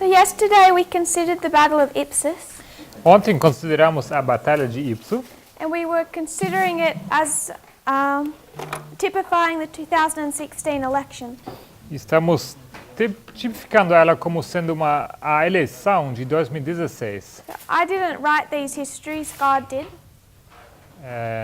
So yesterday we considered the Battle of Ipsus, Ontem consideramos a Batalha de Ipsus and we were considering it as typifying the 2016 election. e estamos tipificando ela como sendo a eleição de 2016. So I didn't write these histories, God did.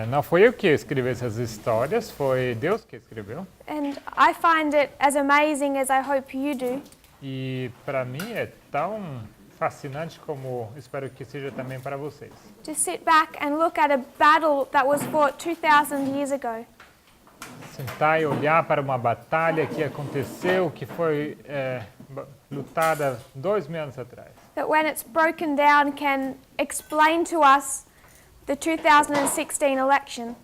Não foi eu que escrevi essas histórias, foi Deus que escreveu. And I find it as amazing as I hope you do. E para mim é tão fascinante como espero que seja também para vocês. To sit back and look at a battle that was fought 2,000 years ago. Sentar e olhar para uma batalha que aconteceu, que foi lutada 2000 anos atrás. That when it's broken down can explain to us the 2016 election.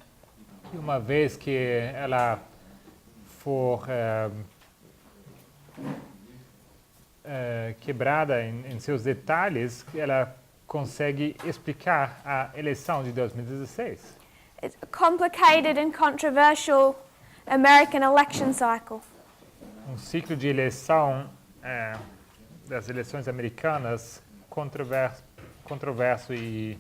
E uma vez que ela for quebrada em seus detalhes, ela consegue explicar a eleição de 2016. It's a complicated and controversial American election cycle. Ciclo de eleição das eleições americanas controverso e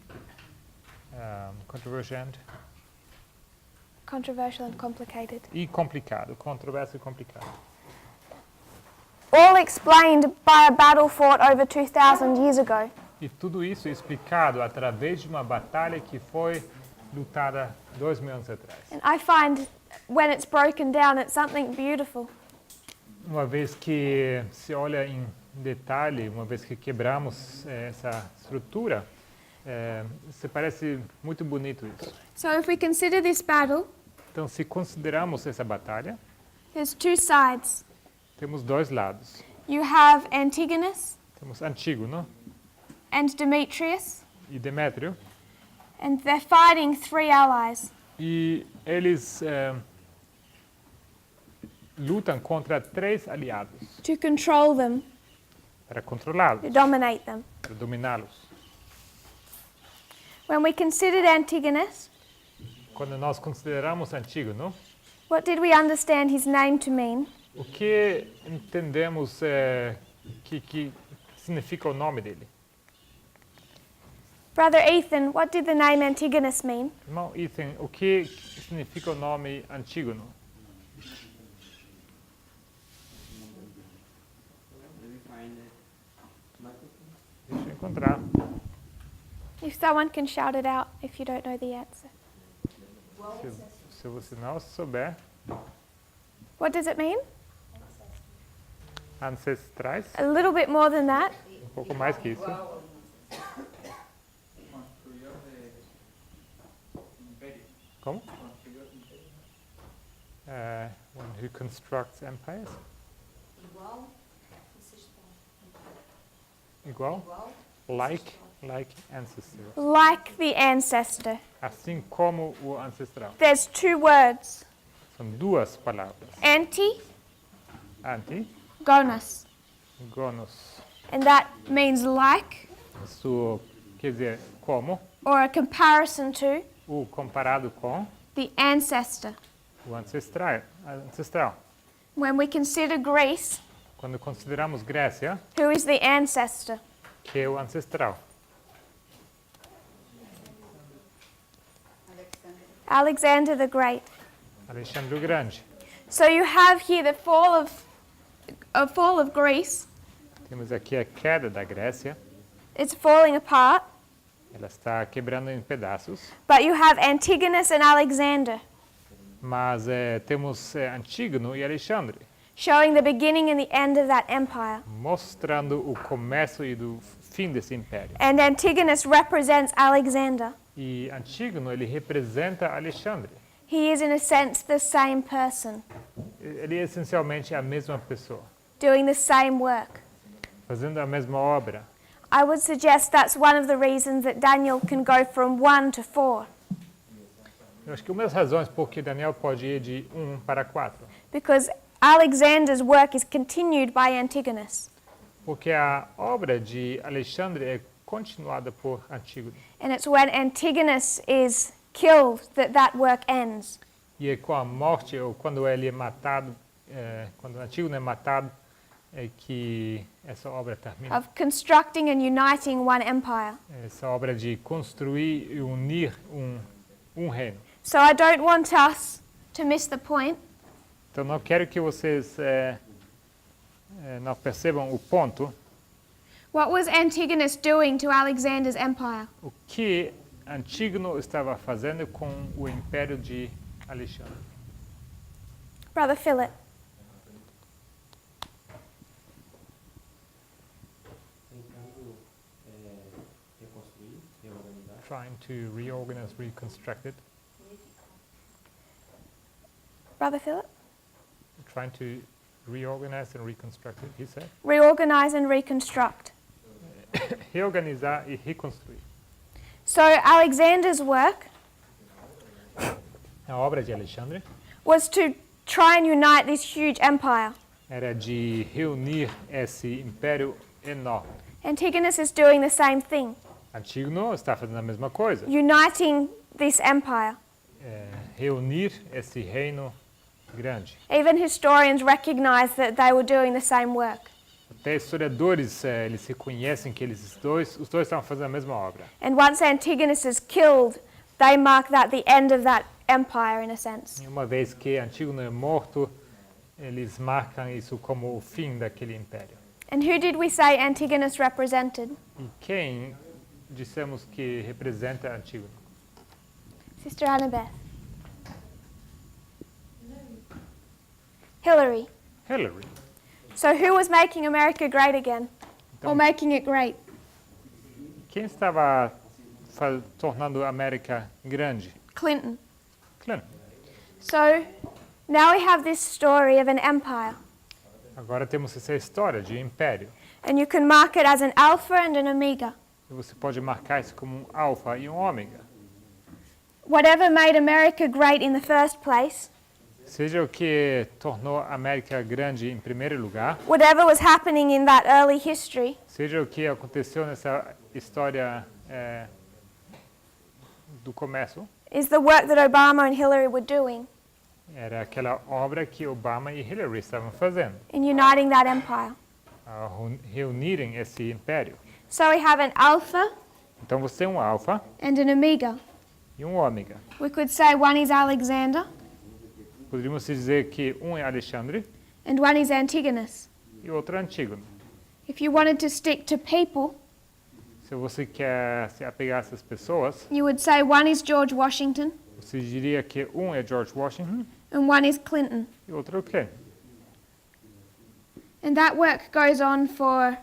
Controversial and complicated. E complicado, controverso e complicado. All explained by a battle fought over 2,000 years ago. E tudo isso explicado através de uma batalha que foi lutada 2000 anos atrás. And I find when it's broken down, it's something beautiful. Uma vez que se olha em detalhe, uma vez que quebramos essa estrutura, se parece muito bonito isso. So if we consider this battle, Então, se consideramos essa batalha, there's two sides. temos dois lados. You have Antigonus Temos Antígono and Demetrius, e Demétrio, and they're fighting three allies. e eles lutam contra 3 aliados To control them, para controlá-los, to dominate them. para dominá-los. When we considered Antigonus, Quando nós consideramos Antígono, what did we understand his name to mean? o que entendemos que significa o nome dele? Brother Ethan, what did the name Antigonus mean? Irmão Ethan, o que significa o nome Antígono? Deixa eu encontrar. If someone can shout it out if you don't know the answer. Se você não souber, What does it mean? ancestrais, A little bit more than that. pouco mais que isso. Como? One who constructs empires. Igual? Like ancestor. Like the ancestor. Assim como o ancestral. There's two words. São duas palavras. Anti-gonus. Anti-gonos. And that means like Isso quer dizer como, or a comparison to o comparado com the ancestor. o ancestral. When we consider Greece, Quando consideramos Grécia, who is the ancestor? que é o ancestral. Alexander the Great. Alexandre o Grande. So you have here the fall of Greece. Temos aqui a queda da Grécia. It's falling apart. Ela está quebrando em pedaços. But you have Antigonus and Alexander, Mas temos Antígono e Alexandre, showing the beginning and the end of that empire. mostrando o começo e do fim desse império. And Antigonus represents Alexander. E Antígono, ele representa Alexandre. He is, in a sense, the same person, Ele é essencialmente a mesma pessoa, doing the same work. fazendo a mesma obra. I would suggest that's one of the reasons that Daniel can go from 1 to 4, Eu acho que uma das razões por que Daniel pode ir de 1 para 4, because Alexander's work is continued by Antigonus. porque a obra de Alexandre é continuada por Antígono. And it's when Antigonus is killed that work ends. E é com a morte, ou quando ele é matado, quando Antígono é matado, é que essa obra termina. of constructing and uniting one empire. Essa obra de construir e unir um reino. So I don't want us to miss the point. Então não quero que vocês não percebam o ponto. What was Antigonus doing to Alexander's empire? O que Antígono estava fazendo com o império de Alexandre? Brother Philip. Tentando reconstruir, reorganizar. Trying to reorganize, reconstruct it. Brother Philip? Trying to reorganize and reconstruct it, he said. Reorganize and reconstruct. Reorganizar e reconstruir. So Alexander's work A obra de Alexandre was to try and unite this huge empire. era de reunir esse império enorme. Antigonus is doing the same thing, Antígono está fazendo a mesma coisa. uniting this empire. Reunir esse reino grande. Even historians recognize that they were doing the same work. Até historiadores eles reconhecem que os dois estavam fazendo a mesma obra. And once Antigonus is killed, they mark that the end of that empire in a sense. E uma vez que Antígono é morto, eles marcam isso como o fim daquele império. And who did we say Antigonus represented? E quem dissemos que representa Antígono? Sister Annabeth. Hillary. Hillary. So who was making America great again? Or Então, making it great? quem estava tornando a América grande? Clinton. Clinton. So now we have this story of an empire. Agora temos essa história de império. And you can mark it as an alpha and an omega. E você pode marcar isso como um alfa e um ômega. Whatever made America great in the first place, Seja o que tornou a América grande em primeiro lugar, whatever was happening in that early history, seja o que aconteceu nessa história do comércio, is the work that Obama and Hillary were doing era aquela obra que Obama e Hillary estavam fazendo, in uniting that empire. a reunirem esse império. So we have an alpha Então você tem um alfa and an omega. e um ômega. We could say one is Alexander Poderíamos dizer que um é Alexandre and one is Antigonus. e outro é Antígono. If you wanted to stick to people, Se você quer se apegar a essas pessoas, you would say one is George Washington você diria que um é George Washington and one is Clinton. e outro é o quê? And that work goes on for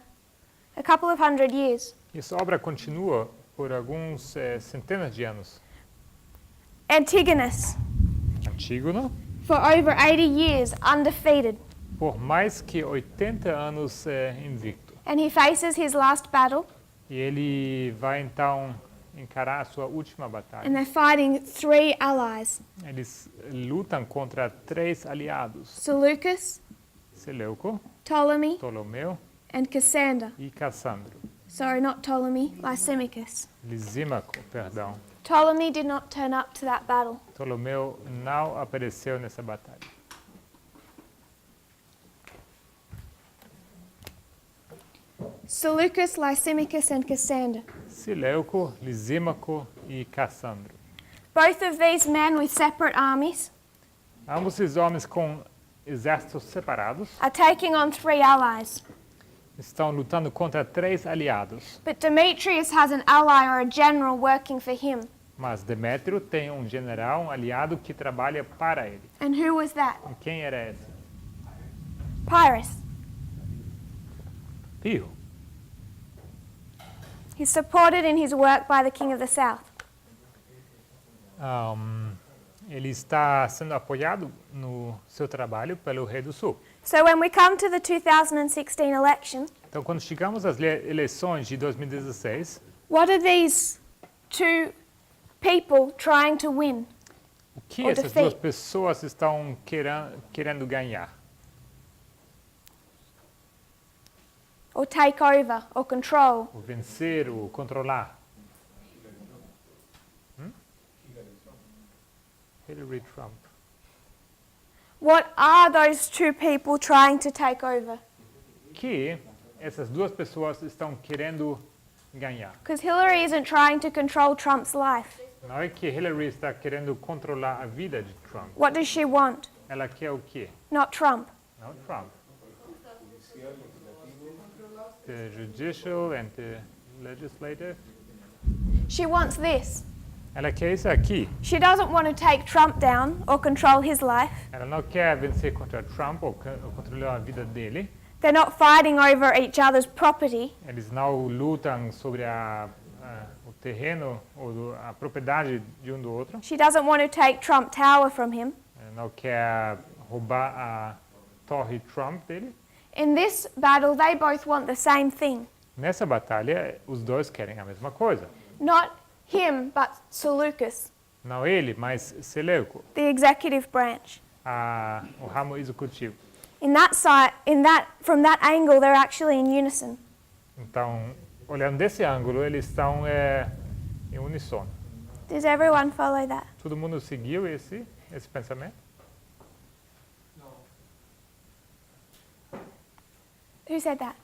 a couple of 100 years. Essa obra continua por alguns centenas de anos. Antigonus, Antígono, for over 80 years, undefeated. por mais que 80 anos invicto. And he faces his last battle, E ele vai então encarar a sua última batalha. and they're fighting 3 allies: Eles lutam contra 3 aliados: Seleucus, Seleuco, Ptolemy, Ptolomeu and Cassander. e Cassandro. Sorry, not Ptolemy, Lysimachus. Lisímaco, perdão. Ptolemy did not turn up to that battle. Ptolomeu não apareceu nessa batalha. Seleucus, Lysimachus, and Cassander. Seleuco, Lisímaco e Cassandro. Both of these men with separate armies Ambos esses homens com exércitos separados are taking on 3 allies. estão lutando contra 3 aliados. But Demetrius has an ally or a general working for him. Mas Demétrio tem um general, um aliado que trabalha para ele. And who was that? E quem era esse? Pyrrhus. Pirro. He's supported in his work by the king of the south. Ele está sendo apoiado no seu trabalho pelo rei do sul. So when we come to the 2016 election, Então, quando chegamos às eleições de 2016, what are these 2 people trying to win? o que Ou essas defeat. 2 pessoas estão querendo ganhar? Or take over or control? Ou vencer, ou controlar? Hillary Trump. What are those 2 people trying to take over? que essas duas pessoas estão querendo ganhar. Because Hillary isn't trying to control Trump's life. Não é que Hillary está querendo controlar a vida de Trump. What does she want? Ela quer o quê? Not Trump. Não Trump. The judicial and the legislative. She wants this. Ela quer isso aqui. She doesn't want to take Trump down or control his life. Ela não quer vencer contra Trump ou controlar a vida dele. They're not fighting over each other's property. Eles não lutam sobre o terreno ou a propriedade de um do outro. She doesn't want to take Trump Tower from him. Ela não quer roubar a torre Trump dele. In this battle, they both want the same thing. Nessa batalha, os dois querem a mesma coisa. Not him, but Seleucus, Não ele, mas Seleuco, the executive branch. o ramo executivo. From that angle, they're actually in unison. Então, olhando desse ângulo, eles estão em uníssono. Does everyone follow that? Todo mundo seguiu esse pensamento? Who said that?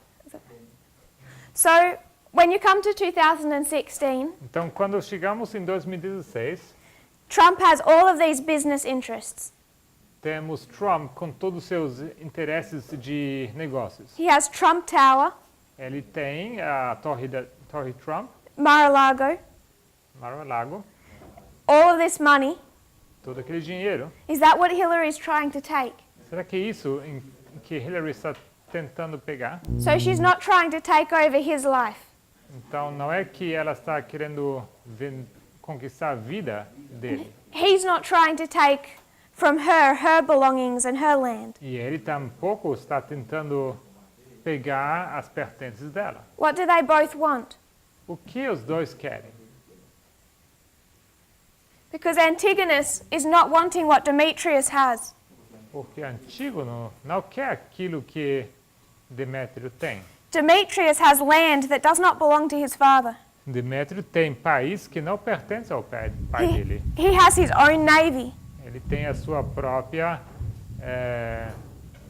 So, when you come to 2016, Então, quando chegamos em 2016, Trump has all of these business interests. temos Trump com todos os seus interesses de negócios. He has Trump Tower, Ele tem a torre Trump, Mar-a-Lago, Mar-a-Lago, all of this money. todo aquele dinheiro. Is that what Hillary is trying to take? Será que é isso em que Hillary está tentando pegar? So she's not trying to take over his life. Então, não é que ela está querendo conquistar a vida dele. He's not trying to take from her belongings and her land. E ele tampouco está tentando pegar as pertences dela. What do they both want? O que os dois querem? Because Antigonus is not wanting what Demetrius has. Porque Antígono não quer aquilo que Demétrio tem. Demetrius has land that does not belong to his father. Demétrio tem país que não pertence ao pai dele. He has his own navy Ele tem a sua própria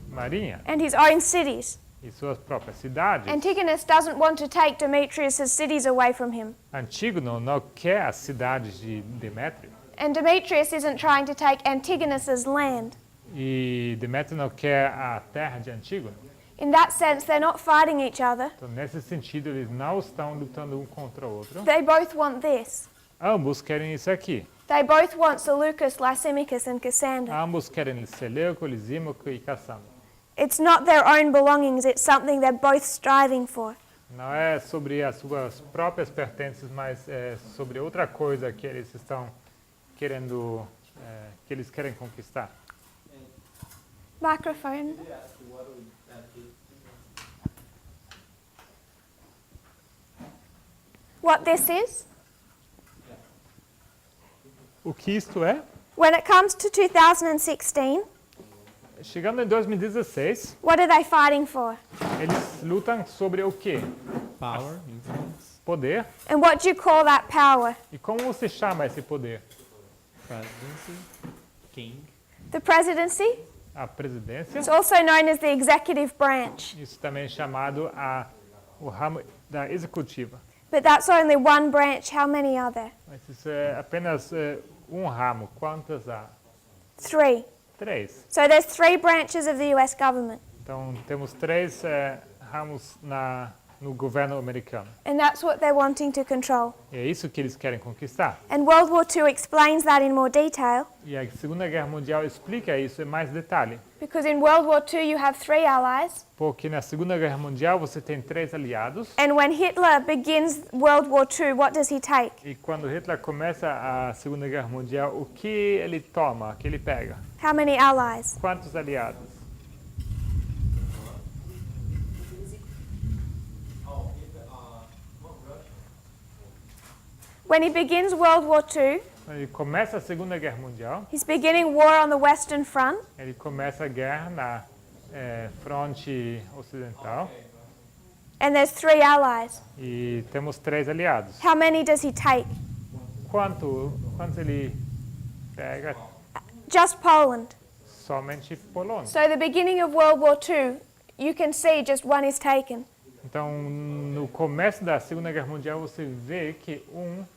marinha and his own cities. e suas próprias cidades. Antigonus doesn't want to take Demetrius's cities away from him. Antígono não quer as cidades de Demétrio. And Demetrius isn't trying to take Antigonus's land. E Demétrio não quer a terra de Antígono. In that sense, they're not fighting each other. Então, nesse sentido, eles não estão lutando um contra o outro. They both want this. Ambos querem isso aqui. They both want Seleucus, Lysimachus, and Cassander. Ambos querem Seleuco, Lisímaco e Cassandra. It's not their own belongings, it's something they're both striving for. Não é sobre as suas próprias pertences, mas é sobre outra coisa que eles estão querendo, que eles querem conquistar. Microphone. What this is? O que isto é? When it comes to 2016, Chegando em 2016, what are they fighting for? eles lutam sobre o quê? Power, influence, Poder. And what do you call that power? E como você chama esse poder? presidency, king, The presidency? A presidência. It's also known as the executive branch. Isso também é chamado o ramo da executiva. But that's only one branch. How many are there? Mas isso é apenas um ramo. Quantas há? 3. 3. So there's 3 branches of the US government. Então, temos 3 ramos no governo americano. And that's what they're wanting to control. E é isso que eles querem conquistar. And World War II explains that in more detail. E a Segunda Guerra Mundial explica isso em mais detalhe. Because in World War II you have 3 allies. Porque na Segunda Guerra Mundial você tem 3 aliados. And when Hitler begins World War II, what does he take? E quando Hitler começa a Segunda Guerra Mundial, o que ele toma, o que ele pega? How many allies? Quantos aliados? When he begins World War II, Quando ele começa a Segunda Guerra Mundial, he's beginning war on the Western Front. ele começa a guerra na fronte ocidental. And there's 3 allies. E temos 3 aliados. How many does he take? Quantos ele pega? Just Poland. Somente Polônia. So the beginning of World War II, you can see just one is taken. Então, no começo da Segunda Guerra Mundial, você vê que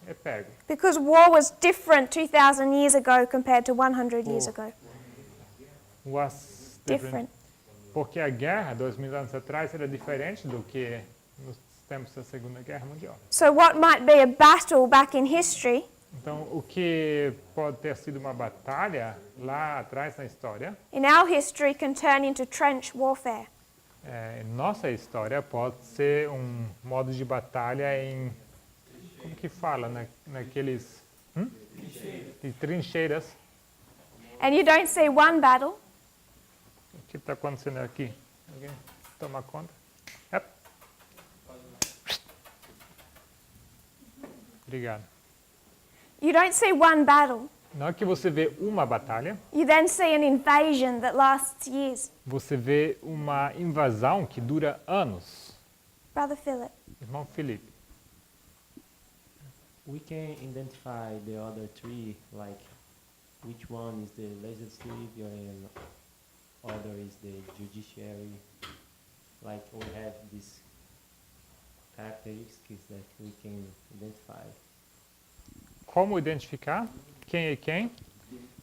é pego. Because war was different 2,000 years ago compared to 100 years Oh. ago. Was Different. Porque a guerra, 2000 anos atrás, era diferente do que nos tempos da Segunda Guerra Mundial. So what might be a battle back in history Então, o que pode ter sido uma batalha lá atrás na história, in our history can turn into trench warfare. em nossa história, pode ser um modo de batalha em, como que fala, naqueles de trincheiras. And you don't see one battle, O que está acontecendo aqui? Alguém toma conta? Yep. Obrigado. you don't see one battle. Na hora que você vê uma batalha, You then see an invasion that lasts years. você vê uma invasão que dura anos. Brother Philip. Irmão Felipe, We can identify the other three, like which one is the legislative and other is the judiciary. Like we have these characteristics that we can identify. como identificar quem é quem?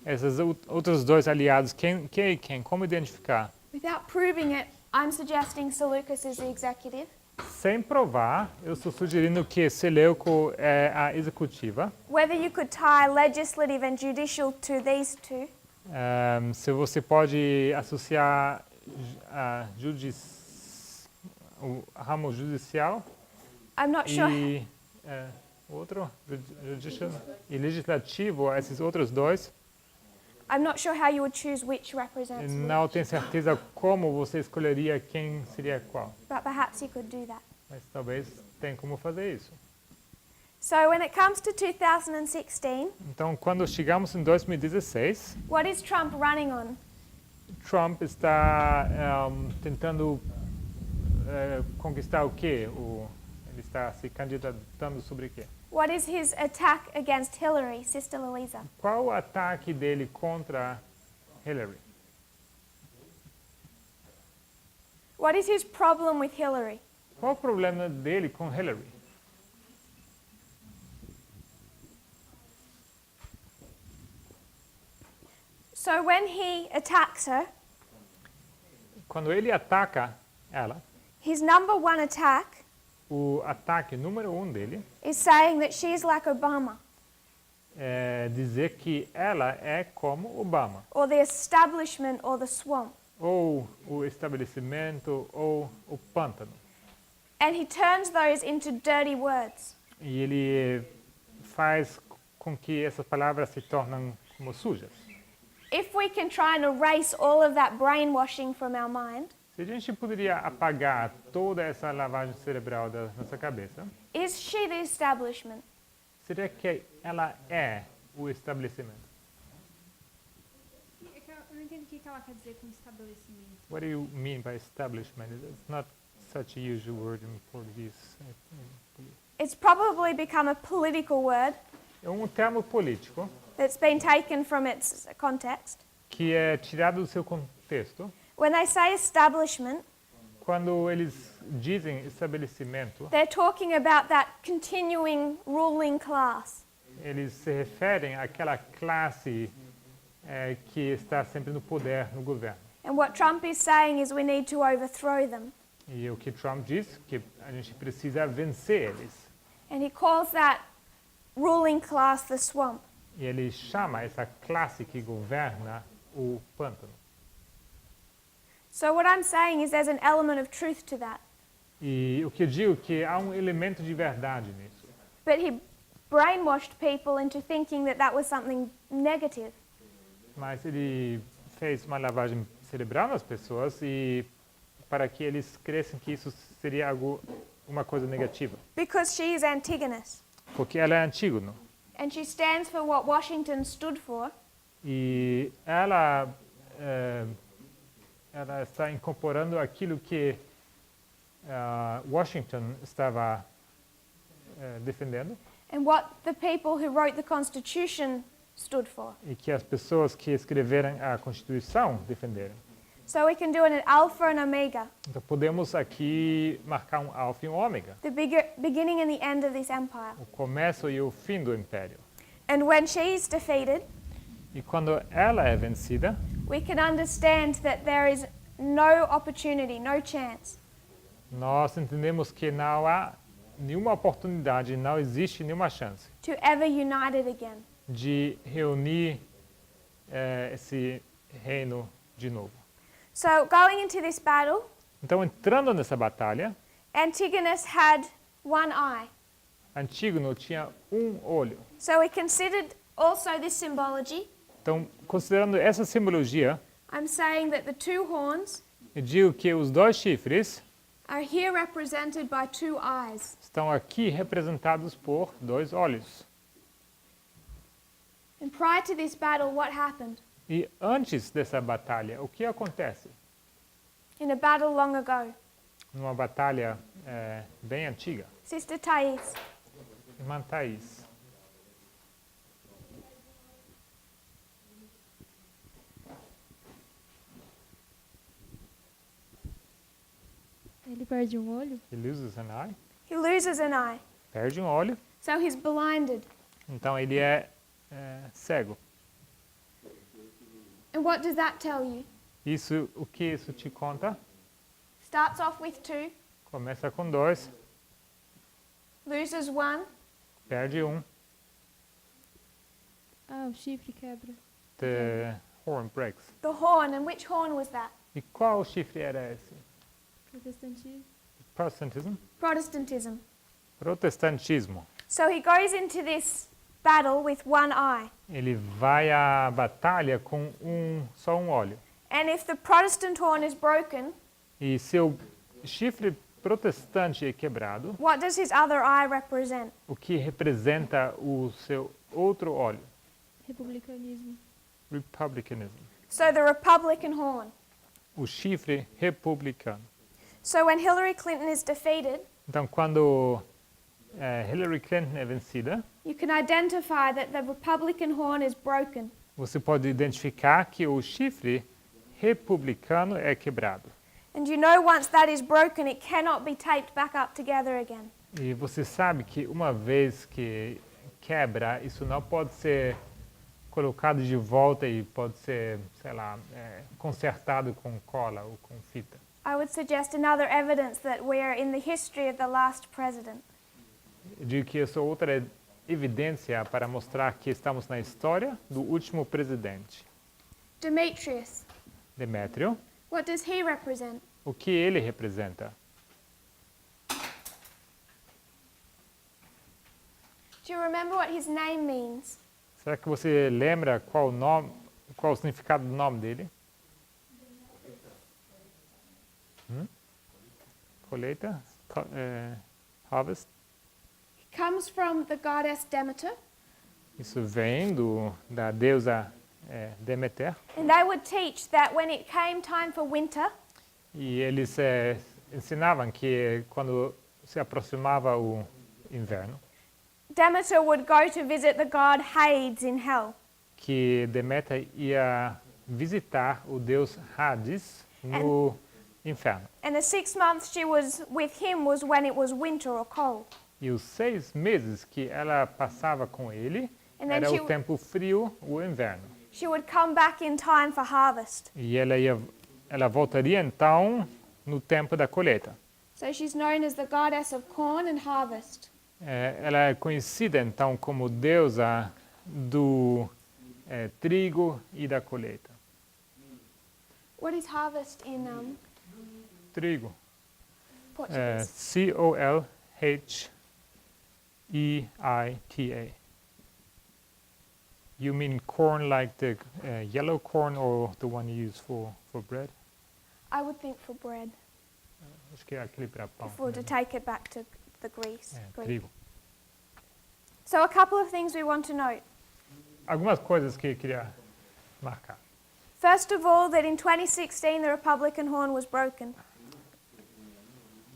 Esses outros dois aliados, quem é quem? Como identificar? Without proving it, I'm suggesting Seleucus is the executive. Sem provar, eu estou sugerindo que Seleuco é a executiva. Whether you could tie legislative and judicial to these two, Se você pode associar o ramo judicial I'm not sure. e outro, judicial e legislativo, esses outros dois, I'm not sure how you would choose which represents which, não tenho certeza como você escolheria quem seria qual, but perhaps you could do that. mas talvez tenha como fazer isso. So when it comes to 2016, Então, quando chegamos em 2016, what is Trump running on? Trump está tentando conquistar o quê? Ele está se candidatando sobre o quê? What is his attack against Hillary, Sister Louisa? Qual o ataque dele contra Hillary? What is his problem with Hillary? Qual o problema dele com Hillary? So when he attacks her, Quando ele ataca ela, his number one attack o ataque número dele is saying that she's like Obama, é dizer que ela é como Obama, or the establishment, or the swamp. ou o estabelecimento, ou o pântano. And he turns those into dirty words. E ele faz com que essas palavras se tornem como sujas. If we can try and erase all of that brainwashing from our mind, Se a gente poderia apagar toda essa lavagem cerebral da nossa cabeça, is she the establishment? seria que ela é o estabelecimento. Eu não entendo o que ela quer dizer com estabelecimento. What do you mean by establishment? It's not such a usual word in Portuguese. It's probably become a political word É um termo político that's been taken from its context. que é tirado do seu contexto. When they say establishment, Quando eles dizem estabelecimento, they're talking about that continuing ruling class. eles se referem àquela classe que está sempre no poder, no governo. And what Trump is saying is we need to overthrow them. E o que Trump diz que a gente precisa vencer eles. And he calls that ruling class the swamp. E ele chama essa classe que governa o pântano. So what I'm saying is there's an element of truth to that. E o que eu digo é que há um elemento de verdade nisso. But he brainwashed people into thinking that that was something negative. Mas ele fez uma lavagem cerebral nas pessoas e para que eles cresçam que isso seria uma coisa negativa. Because she is Antigonus. Porque ela é Antígono. And she stands for what Washington stood for. E ela está incorporando aquilo que Washington estava defendendo And what the people who wrote the Constitution stood for. e que as pessoas que escreveram a Constituição defenderam. So we can do an alpha and omega, Então podemos aqui marcar um alfa e um ômega, the beginning and the end of this empire. o começo e o fim do império. And when she's defeated, E quando ela é vencida, we can understand that there is no opportunity, no chance nós entendemos que não há nenhuma oportunidade, não existe nenhuma chance to ever unite it again. de reunir esse reino de novo. So going into this battle, Então, entrando nessa batalha, Antigonus had one eye. Antígono tinha um olho. So we considered also this symbology. Então, considerando essa simbologia, I'm saying that the two horns eu digo que os dois chifres are here represented by two eyes. estão aqui representados por dois olhos. And prior to this battle, what happened? E antes dessa batalha, o que acontece? In a battle long ago, Numa batalha bem antiga. Sister Thais, Irmã Thaís, Ele perde um olho? he loses an eye, he loses an eye. perde um olho, So he's blinded. então ele é cego. And what does that tell you? Isso, o que isso te conta? Starts off with two, Começa com dois, loses one, perde um, Ah, o chifre quebra. the horn breaks. the horn. And which horn was that? E qual chifre era esse? Protestantismo. Protestantism? Protestantism. Protestantismo. So he goes into this battle with one eye. Ele vai à batalha com só um olho. And if the Protestant horn is broken, E seu chifre protestante é quebrado, what does his other eye represent? o que representa o seu outro olho? Republicanismo. Republicanism. So the Republican horn. O chifre republicano. So when Hillary Clinton is defeated, Então, quando Hillary Clinton é vencida, you can identify that the Republican horn is broken. você pode identificar que o chifre republicano é quebrado. And you know once that is broken, it cannot be taped back up together again. E você sabe que uma vez que quebra, isso não pode ser colocado de volta e pode ser, sei lá, consertado com cola ou com fita. I would suggest another evidence that we are in the history of the last president. Eu digo que isso é outra evidência para mostrar que estamos na história do último presidente. Demetrius, Demétrio, what does he represent? o que ele representa? Do you remember what his name means? Será que você lembra qual o significado do nome dele? Colheita? Harvest? He comes from the goddess Demeter, Isso vem da deusa Demeter. and they would teach that when it came time for winter, E eles ensinavam que quando se aproximava o inverno, Demeter would go to visit the god Hades in hell. que Deméter ia visitar o deus Hades no inferno. And the 6 months she was with him was when it was winter or cold. E os 6 meses que ela passava com ele And then era she, o tempo frio, o inverno. she would come back in time for harvest. E ela voltaria então no tempo da colheita. So she's known as the goddess of corn and harvest. Ela é conhecida então como deusa do trigo e da colheita. What is harvest in Trigo. Portuguese? Colheita. You mean corn like the yellow corn or the one you use for bread? I would think for bread, Acho que é aquele para pão. for to take it back to the Greece. Greek. Trigo. So a couple of things we want to note. Algumas coisas que eu queria marcar. First of all, that in 2016 the Republican horn was broken.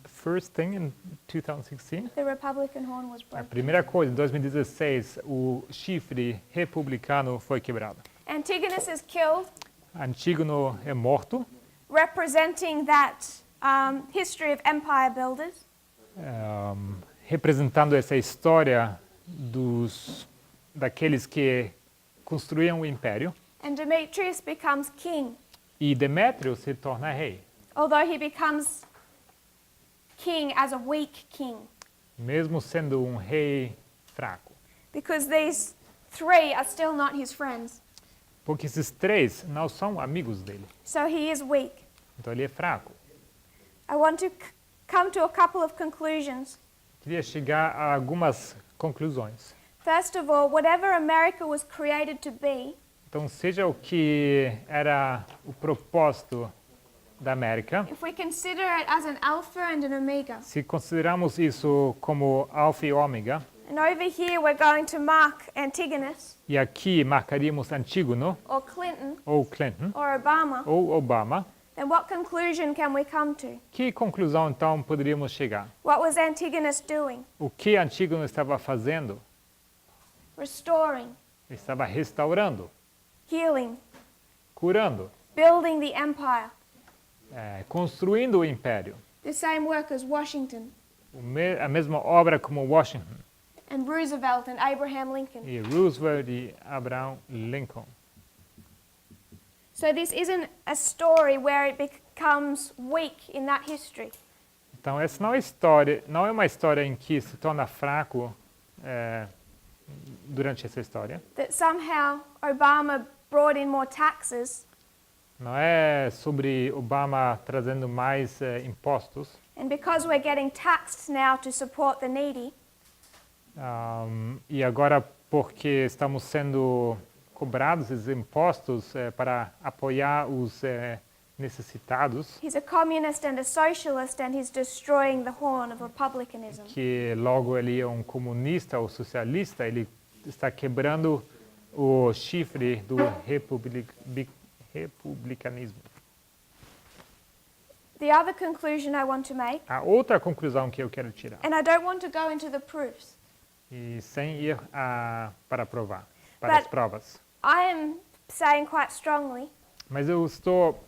First thing in 2016, The Republican horn was a broken. primeira coisa, em 2016, o chifre republicano foi quebrado. Antigonus is killed, Antígono é morto representing that history of empire builders. Representando essa história daqueles que construíam o império. And Demetrius becomes king, E Demétrio se torna rei, although he becomes king as a weak king, mesmo sendo um rei fraco. because these three are still not his friends. Porque esses três não são amigos dele. So he is weak. Então ele é fraco. I want to come to a couple of conclusions. Queria chegar a algumas conclusões. First of all, whatever America was created to be, Então, seja o que era o propósito da América, if we consider it as an alpha and an omega, se consideramos isso como alfa e ômega, and over here we're going to mark Antigonus, e aqui marcaríamos Antígono, or Clinton, ou Clinton, or Obama, ou Obama, then what conclusion can we come to? que conclusão então poderíamos chegar? What was Antigonus doing? O que Antígono estava fazendo? Restoring, Ele estava restaurando, healing, curando, building the empire. construindo o império. The same work as Washington A mesma obra como Washington and Roosevelt and Abraham Lincoln. e Roosevelt e Abraham Lincoln. So this isn't a story where it becomes weak in that history. Então essa não é uma história em que se torna fraco durante essa história. That somehow Obama brought in more taxes Não é sobre Obama trazendo mais impostos. and because we're getting taxed now to support the needy, E agora porque estamos sendo cobrados esses impostos para apoiar os necessitados, he's a communist and a socialist and he's destroying the horn of republicanism. que logo ele é um comunista ou socialista, ele está quebrando o chifre do republicanismo. The other conclusion I want to make, A outra conclusão que eu quero tirar, and I don't want to go into the proofs, e sem ir para provar, para But- as provas, I am saying quite strongly mas eu estou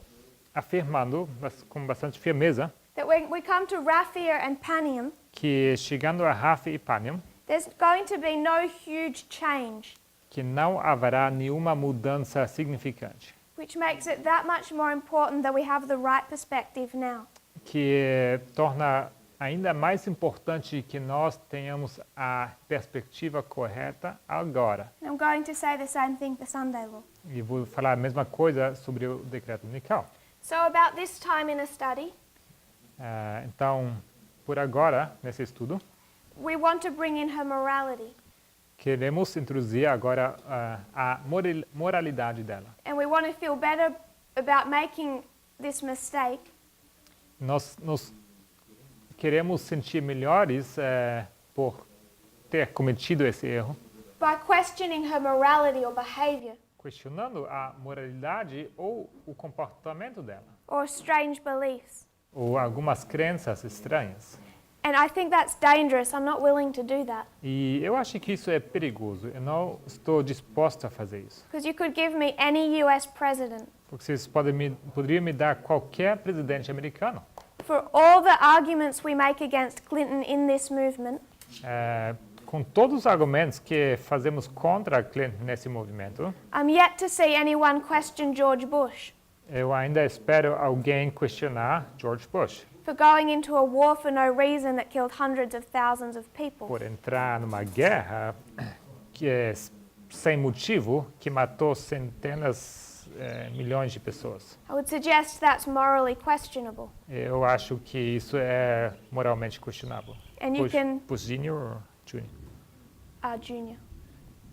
afirmando com bastante firmeza that when we come to Raphia and Panium, que chegando a Rafa e Panium, there's going to be no huge change, que não haverá nenhuma mudança significante, which makes it that much more important that we have the right perspective now. que torna ainda mais importante que nós tenhamos a perspectiva correta agora. I'm going to say the same thing for Sunday law. E vou falar a mesma coisa sobre o decreto dominical. So about this time in a study, Então, por agora, nesse estudo, we want to bring in her morality, queremos introduzir agora a moralidade dela. and we want to feel better about making this mistake Nós queremos sentir melhores por ter cometido esse erro, by questioning her morality or behavior questionando a moralidade ou o comportamento dela, or strange beliefs. ou algumas crenças estranhas. And I think that's dangerous. I'm not willing to do that. E eu acho que isso é perigoso. Eu não estou disposto a fazer isso. Because you could give me any US president Porque vocês poderiam me dar qualquer presidente americano. for all the arguments we make against Clinton in this movement. Com todos os argumentos que fazemos contra Clinton nesse movimento, I'm yet to see anyone question George Bush eu ainda espero alguém questionar George Bush for going into a war for no reason that killed hundreds of thousands of people. por entrar numa guerra que é sem motivo, que matou centenas, milhões de pessoas. I would suggest that's morally questionable. Eu acho que isso é moralmente questionável. And you can, Bush Jr. ou Jr.? Junior.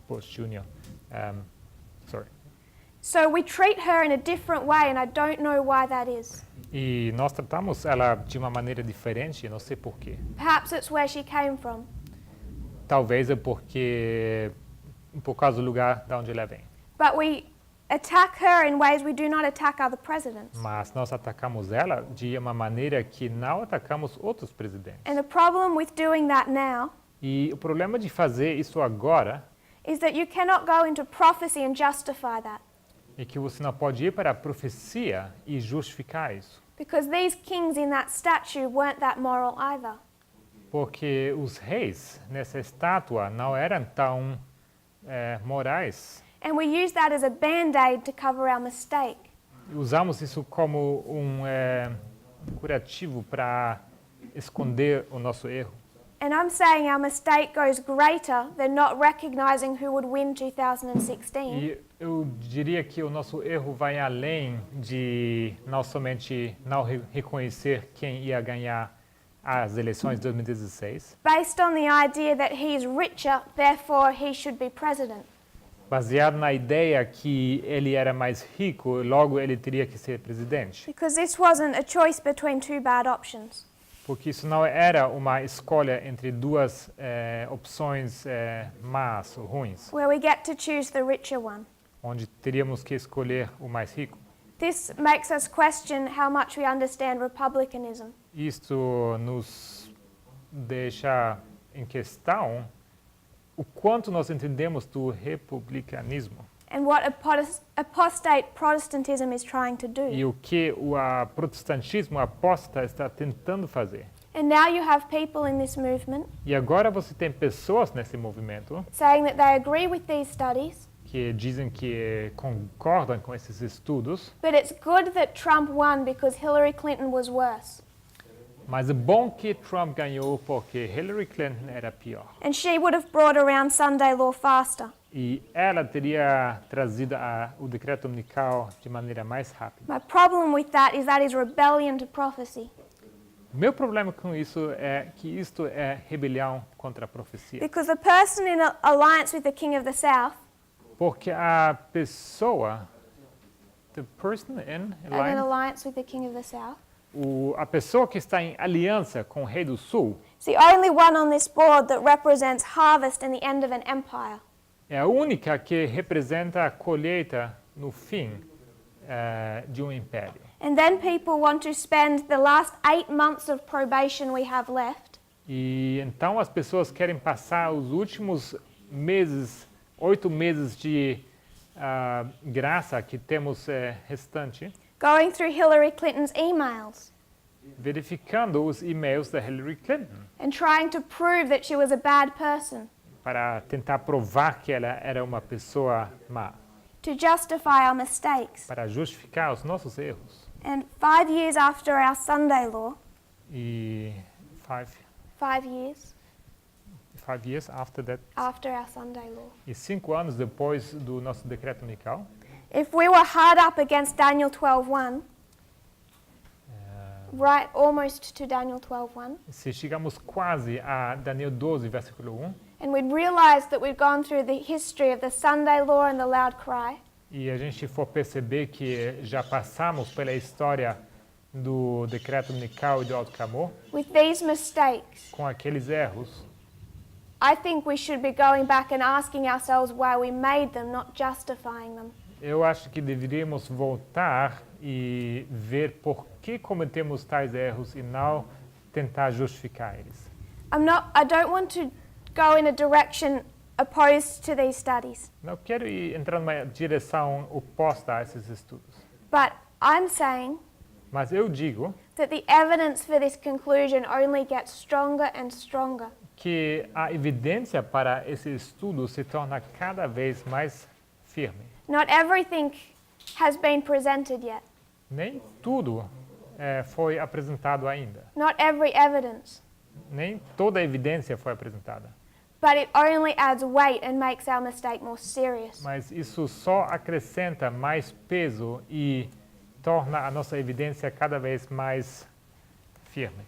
Bush Jr. Sorry. So we treat her in a different way, and I don't know why that is. E nós tratamos ela de uma maneira diferente, não sei porquê. Perhaps it's where she came from. Talvez é por causa do lugar de onde ela vem. But we attack her in ways we do not attack other presidents. Mas nós atacamos ela de uma maneira que não atacamos outros presidentes. And the problem with doing that now E o problema de fazer isso agora is that you cannot go into prophecy and justify that. E que você não pode ir para a profecia e justificar isso. Because these kings in that statue weren't that moral either. Porque os reis nessa estátua não eram tão morais. And we use that as a band-aid to cover our mistake. Usamos isso como um curativo para esconder o nosso erro. And I'm saying our mistake goes greater than not recognizing who would win 2016. E eu diria que o nosso erro vai além de não somente não reconhecer quem ia ganhar as eleições de 2016, Based on the idea that he is richer, therefore he should be president. baseado na ideia que ele era mais rico, logo ele teria que ser presidente. Because this wasn't a choice between two bad options. Porque isso não era uma escolha entre duas opções más ou ruins, Where we get to choose the richer one. onde teríamos que escolher o mais rico. This makes us question how much we understand republicanism. Isto nos deixa em questão o quanto nós entendemos do republicanismo And what apostate Protestantism is trying to e do. o que o protestantismo apóstata está tentando fazer. And now you have people in this movement E agora você tem pessoas nesse movimento saying that they agree with these studies, que dizem que concordam com esses estudos, but it's good that Trump won because Hillary Clinton was worse. mas é bom que Trump ganhou porque Hillary Clinton era pior. And she would have brought around Sunday law faster. E ela teria trazido o decreto dominical de maneira mais rápida. My problem with that is rebellion to prophecy. Meu problema com isso é que isto é rebelião contra a profecia. Because the person in alliance with the king of the south, Porque a pessoa, the person in an line, alliance with the king of the south, a pessoa que está em aliança com o rei do sul, is the only one on this board that represents harvest and the end of an empire. é a única que representa a colheita no fim de um império. And then people want to spend the last 8 months of probation we have left E então as pessoas querem passar os últimos meses, 8 meses de graça que temos restante, going through Hillary Clinton's emails verificando os e-mails da Hillary Clinton and trying to prove that she was a bad person, para tentar provar que ela era uma pessoa má, to justify our mistakes. para justificar os nossos erros. And 5 years after our Sunday law, E 5 years 5 years after that, after our Sunday law, e 5 anos depois do nosso decreto dominical, if we were hard up against Daniel 12:1, right almost to Daniel 12:1, se chegamos quase a Daniel 12, versículo 1, and we'd realized that we'd gone through the history of the Sunday law and the loud cry, e a gente for perceber que já passamos pela história do decreto dominical e do alto clamor, with these mistakes, com aqueles erros, I think we should be going back and asking ourselves why we made them, not justifying them. eu acho que deveríamos voltar e ver por que cometemos tais erros e não tentar justificar eles. I don't want to go in a direction opposed to these studies, Não quero entrar numa direção oposta a esses estudos, but I'm saying mas eu digo that the evidence for this conclusion only gets stronger and stronger. que a evidência para esse estudo se torna cada vez mais firme. Not everything has been presented yet. Nem tudo foi apresentado ainda. Not every evidence. Nem toda a evidência foi apresentada. But it only adds weight and makes our mistake more serious. Mas isso só acrescenta mais peso e torna a nossa evidência cada vez mais firme.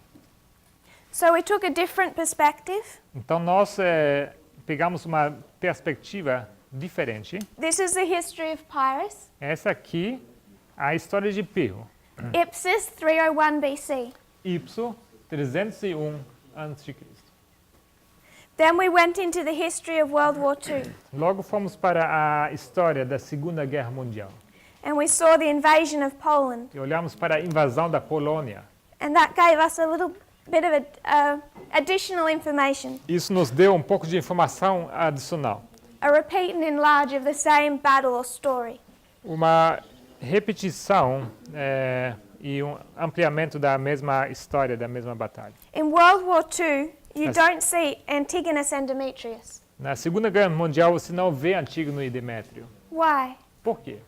So we took a different perspective. Então nós pegamos uma perspectiva diferente. This is the history of Pyrrhus. Essa aqui a história de Pirro. Ipsus 301 BC. Ipsus 301 a.C. Then we went into the history of World War II, Logo fomos para a história da Segunda Guerra Mundial. and we saw the invasion of Poland. E olhamos para a invasão da Polônia. And that gave us a little bit of additional information, Isso nos deu um pouco de informação adicional. a repeat and enlarge of the same battle or story. uma repetição e um ampliamento da mesma história, da mesma batalha. In World War II, you Yes. don't see Antigonus and Demetrius. Na Segunda Guerra Mundial, você não vê Antígono e Demétrio. Why? Por quê?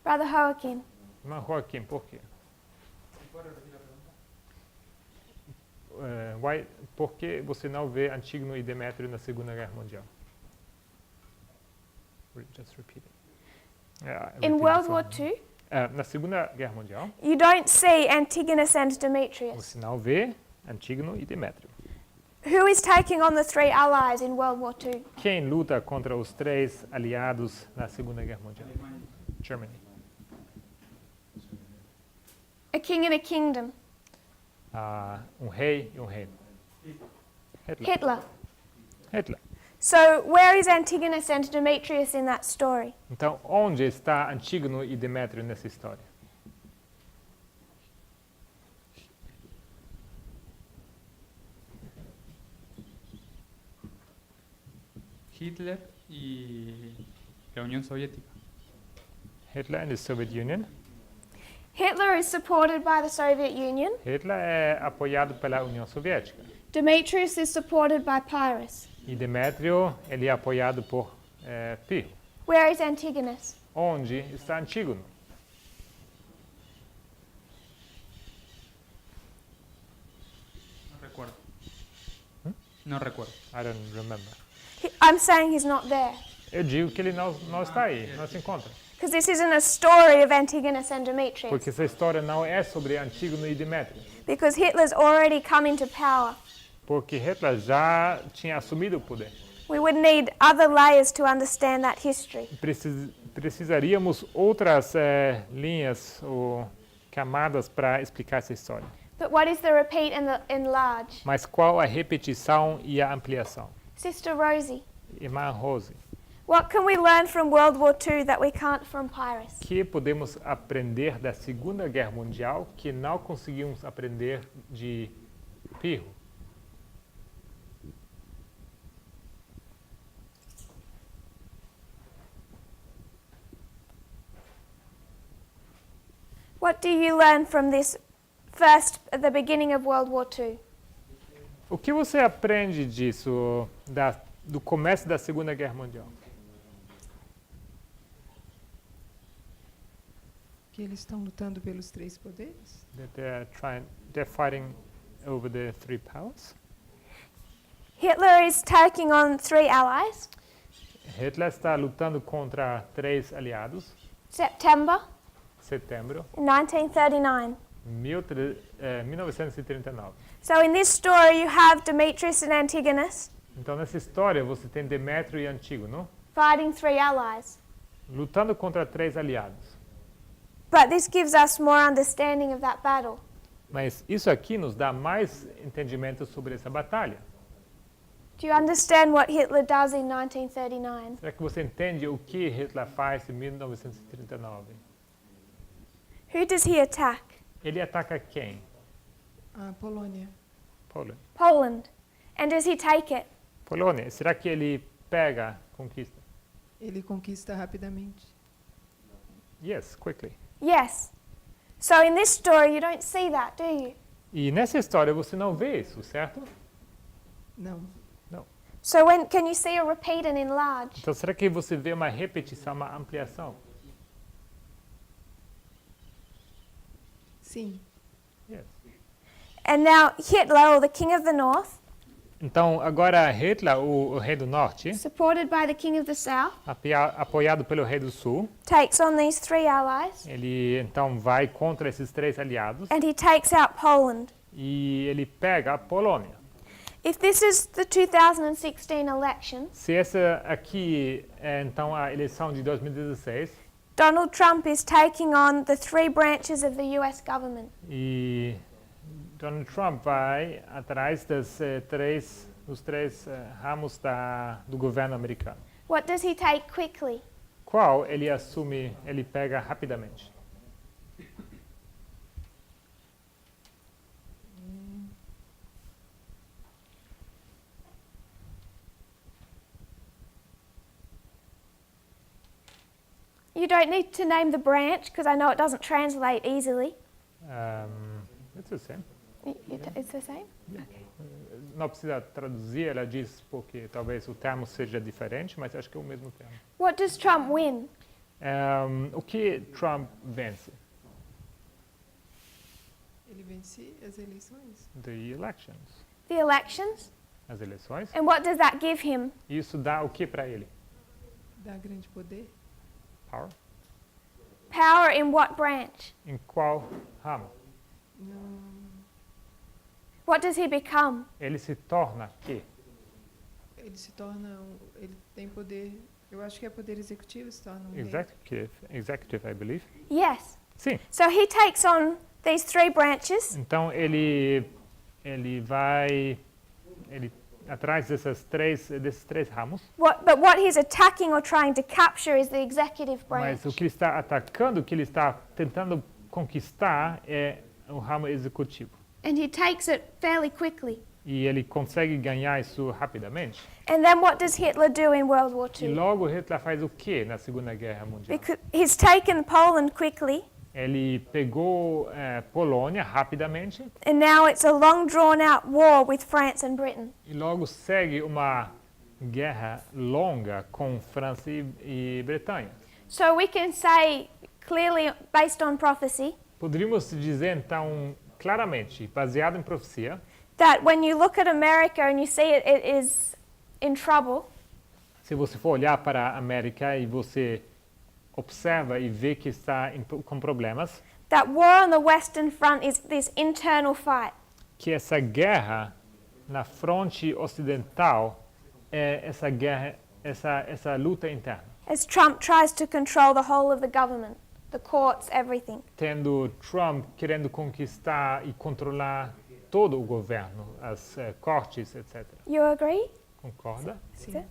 Brother Joaquin. Irmão Joaquim, por quê? Por que você não vê Antígono e Demétrio na Segunda Guerra Mundial? Just repeat it. In Repeat World the War song. II, Na Segunda Guerra Mundial, you don't see Antigonus and Demetrius. você não vê Antígono e Demétrio. Who is taking on the three allies in World War II? Quem luta contra os três aliados na Segunda Guerra Mundial? Germany. A king and a kingdom. Um rei e um reino. Hitler. Hitler. So where is Antigonus and Demetrius in that story? Então, onde está Antígono e Demétrio nessa história? Hitler y la Unión Soviética. Hitler and the Soviet Union. Hitler is supported by the Soviet Union. Hitler é apoiado pela União Soviética. Demetrius is supported by Pyrrhus. E Demétrio, ele é apoiado por Pirro. Where is Antigonus? Onde está Antígono? No recuerdo. No recuerdo. I don't remember. I'm saying he's not there. Eu digo que ele não está aí, não se encontra. Because this isn't a story of Antigonus and Demetrius. Porque essa história não é sobre Antígono e Demétrio. Because Hitler's already come into power. Porque Hitler já tinha assumido o poder. We would need other layers to understand that history. Precisaríamos outras linhas ou camadas para explicar essa história. But what is the repeat and the enlarge? Mas qual a repetição e a ampliação? Sister Rosie, Irmã Rose, what can we learn from World War II that we can't from Pyrrhus? que podemos aprender da Segunda Guerra Mundial que não conseguimos aprender de Pirro? What do you learn from this first, at the beginning of World War II? O que você aprende disso, do começo da Segunda Guerra Mundial? Que eles estão lutando pelos três poderes? That they're fighting over the three powers. Hitler is taking on three allies. Hitler está lutando contra três aliados. September Setembro 1939. 1939. So in this story you have Demetrius and Antigonus Então, nessa história, você tem Demétrio e Antígono fighting three allies. lutando contra três aliados. But this gives us more understanding of that battle. Mas isso aqui nos dá mais entendimento sobre essa batalha. Do you understand what Hitler does in 1939? Será que você entende o que Hitler faz em 1939? Who does he attack? Ele ataca quem? A Polônia. Poland. Poland. And does he take it? Polônia. Será que ele pega, conquista? Ele conquista rapidamente. Yes, quickly. Yes. So in this story you don't see that, do you? E nessa história você não vê isso, certo? Não. So can you see a repeat and enlarge? Então, será que você vê uma repetição, uma ampliação? Sim. Yes. And now Hitler, or the king of the north, Então, agora Hitler, o rei do norte, supported by the king of the south, apoiado pelo rei do sul, takes on these three allies ele então vai contra esses três aliados and he takes out Poland. e ele pega a Polônia. If this is the 2016 election, Se essa aqui é então a eleição de 2016 Donald Trump is taking on the three branches of the US government. e Donald Trump vai atrás dos três ramos do governo americano, What does he take quickly? qual ele assume, ele pega rapidamente? You don't need to name the branch because I know it doesn't translate easily. It's the same. It's the same? Não precisa traduzir, ela diz porque talvez o termo seja diferente, mas acho que é o mesmo termo. What does Trump win? O que Trump vence? Ele vence as eleições. The elections. The elections? As eleições. And what does that give him? Isso dá o que para ele? Dá grande poder. Power. Power in what branch? Em qual ramo? Não, What does he become? Ele se torna que? ele se torna, ele tem poder, eu acho que é poder executivo, se torna rei. Executive, I believe. Yes. Sim. So he takes on these three branches. Então ele vai atrás desses três ramos. But what he's attacking or trying to capture is the executive branch. Mas o que ele está atacando, o que ele está tentando conquistar é o ramo executivo. And he takes it fairly quickly. E ele consegue ganhar isso rapidamente. And then what does Hitler do in World War E II? logo Hitler faz o que na Segunda Guerra Mundial? Because he's taken Poland quickly, Ele pegou Polônia rapidamente and now it's a long drawn out war with France and Britain. e logo segue uma guerra longa com França e Bretanha. So we can say clearly, based on prophecy, Poderíamos dizer então claramente, baseado em profecia, that when you look at America and you see it is in trouble, se você for olhar para a América e você observa e vê que está com problemas, that war on the Western Front is this internal fight. que essa guerra na fronte ocidental é essa guerra, essa luta interna. As Trump tries to control the whole of the government, the courts, everything. Tendo Trump querendo conquistar e controlar todo o governo, as cortes, etc. You agree? Concorda? Sim.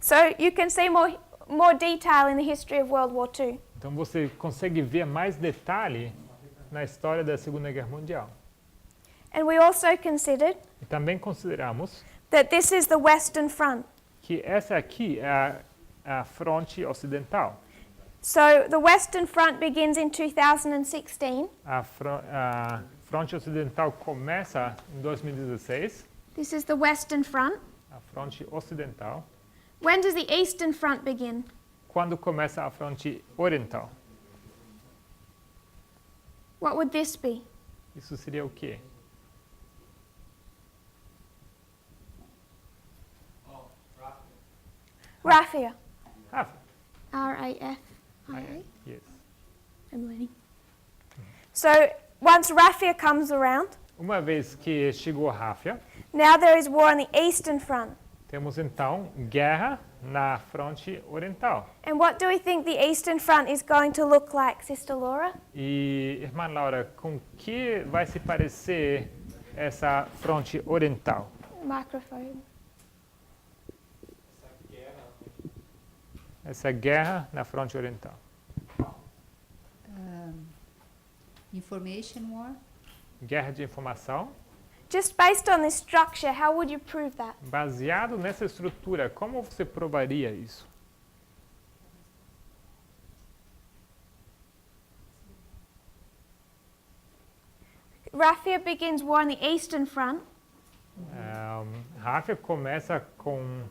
So you can see more detail in the history of World War II. Então você consegue ver mais detalhe na história da Segunda Guerra Mundial. And we also considered E também consideramos that this is the Western Front. que essa aqui é a fronte ocidental. So the Western Front begins in 2016. A fronte ocidental começa em 2016. This is the Western Front. A fronte ocidental. When does the Eastern Front begin? Quando começa a fronte oriental? What would this be? Isso seria o quê? Rafia. Rafa. R-A-F-I-A. Yes. I'm learning. So once Rafia comes around, Uma vez que chegou a Ráfia, now there is war on the Eastern Front. temos então guerra na fronte oriental. And what do we think the Eastern Front is going to look like, Sister Laura? E, irmã Laura, com que vai se parecer essa fronte oriental? Microphone. Essa guerra na fronte oriental. Information war. Guerra de informação. Just based on this structure, how would you prove that? Baseado nessa estrutura, como você provaria isso? Rafia begins war on the Eastern Front. Ráfia começa com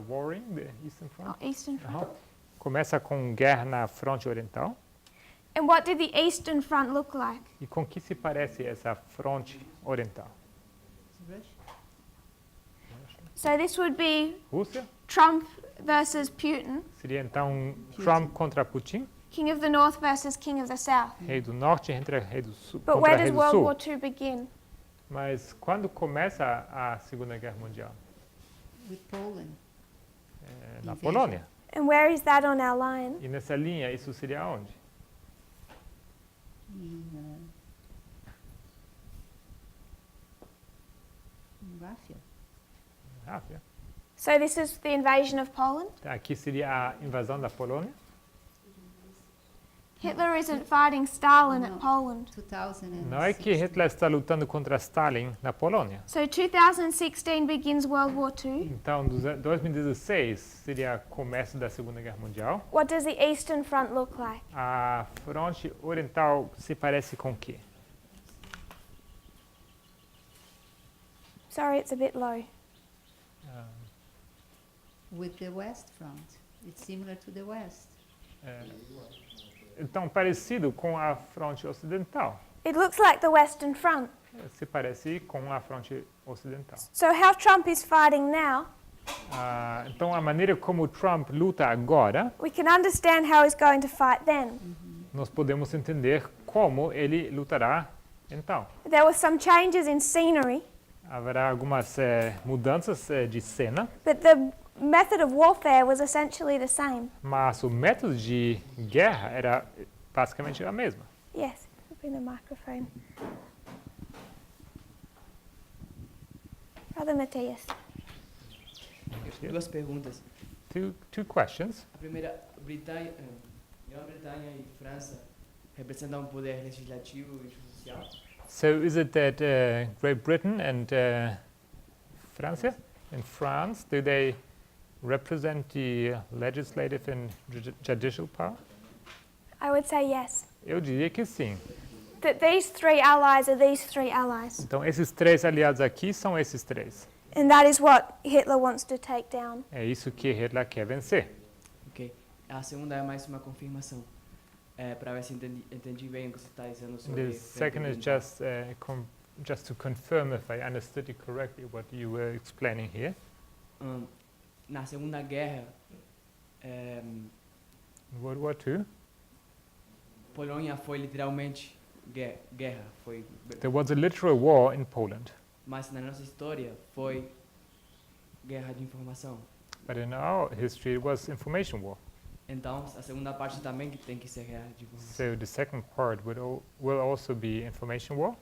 warring, the Eastern Front. Oh, Eastern Front. Aham. Começa com guerra na fronte oriental. And what did the Eastern Front look like? E com que se parece essa fronte oriental? So this would be Rússia? Trump versus Putin, Seria então Trump contra Putin, King of the North versus King of the South. rei do norte entre rei do sul, But contra where rei does do World sul. War II begin? Mas quando começa a Segunda Guerra Mundial? With Poland. Na Invasion. Polônia. And where is that on our line? E nessa linha, isso seria onde? In Russia. Ráfia. So this is the invasion of Poland. Aqui seria a invasão da Polônia. Hitler isn't fighting Stalin at No. Poland. 2016. Não é que Hitler está lutando contra Stalin na Polônia. So 2016 begins World War II. Então, 2016 seria começo da Segunda Guerra Mundial. What does the Eastern Front look like? A fronte oriental se parece com o quê? Sorry, it's a bit low. With the West Front. It's similar to the West. Então, parecido com a fronte ocidental. It looks like the Western Front. Se parece com a fronte ocidental. So how Trump is fighting now, Então, a maneira como Trump luta agora, we can understand how he's going to fight then. nós podemos entender como ele lutará então. There were some changes in scenery, Haverá algumas mudanças de cena, but the method of warfare was essentially the same. mas o método de guerra era basicamente a mesma. Yes, bring the microphone. Brother Matthias. Duas perguntas. Two questions. A primeira, Grã-Bretanha e França representam um poder legislativo e judicial? So is it that Great Britain and France, do they represent the legislative and judicial power? I would say yes. Eu diria que sim. That these three allies are these three allies. Então esses três aliados aqui são esses três. And that is what Hitler wants to take down. É isso que Hitler quer vencer. Ok. A segunda é mais uma confirmação. Para ver se entendi bem o que você está dizendo sobre... The second is just to confirm if I understood you correctly what you were explaining here. Na Segunda Guerra, World War II, Polônia foi literalmente guerra. there was a literal war in Poland, Mas na nossa história foi guerra de informação. but in our history it was information war. Então, a segunda parte também que tem que ser guerra de informação. So the second part will also be information war.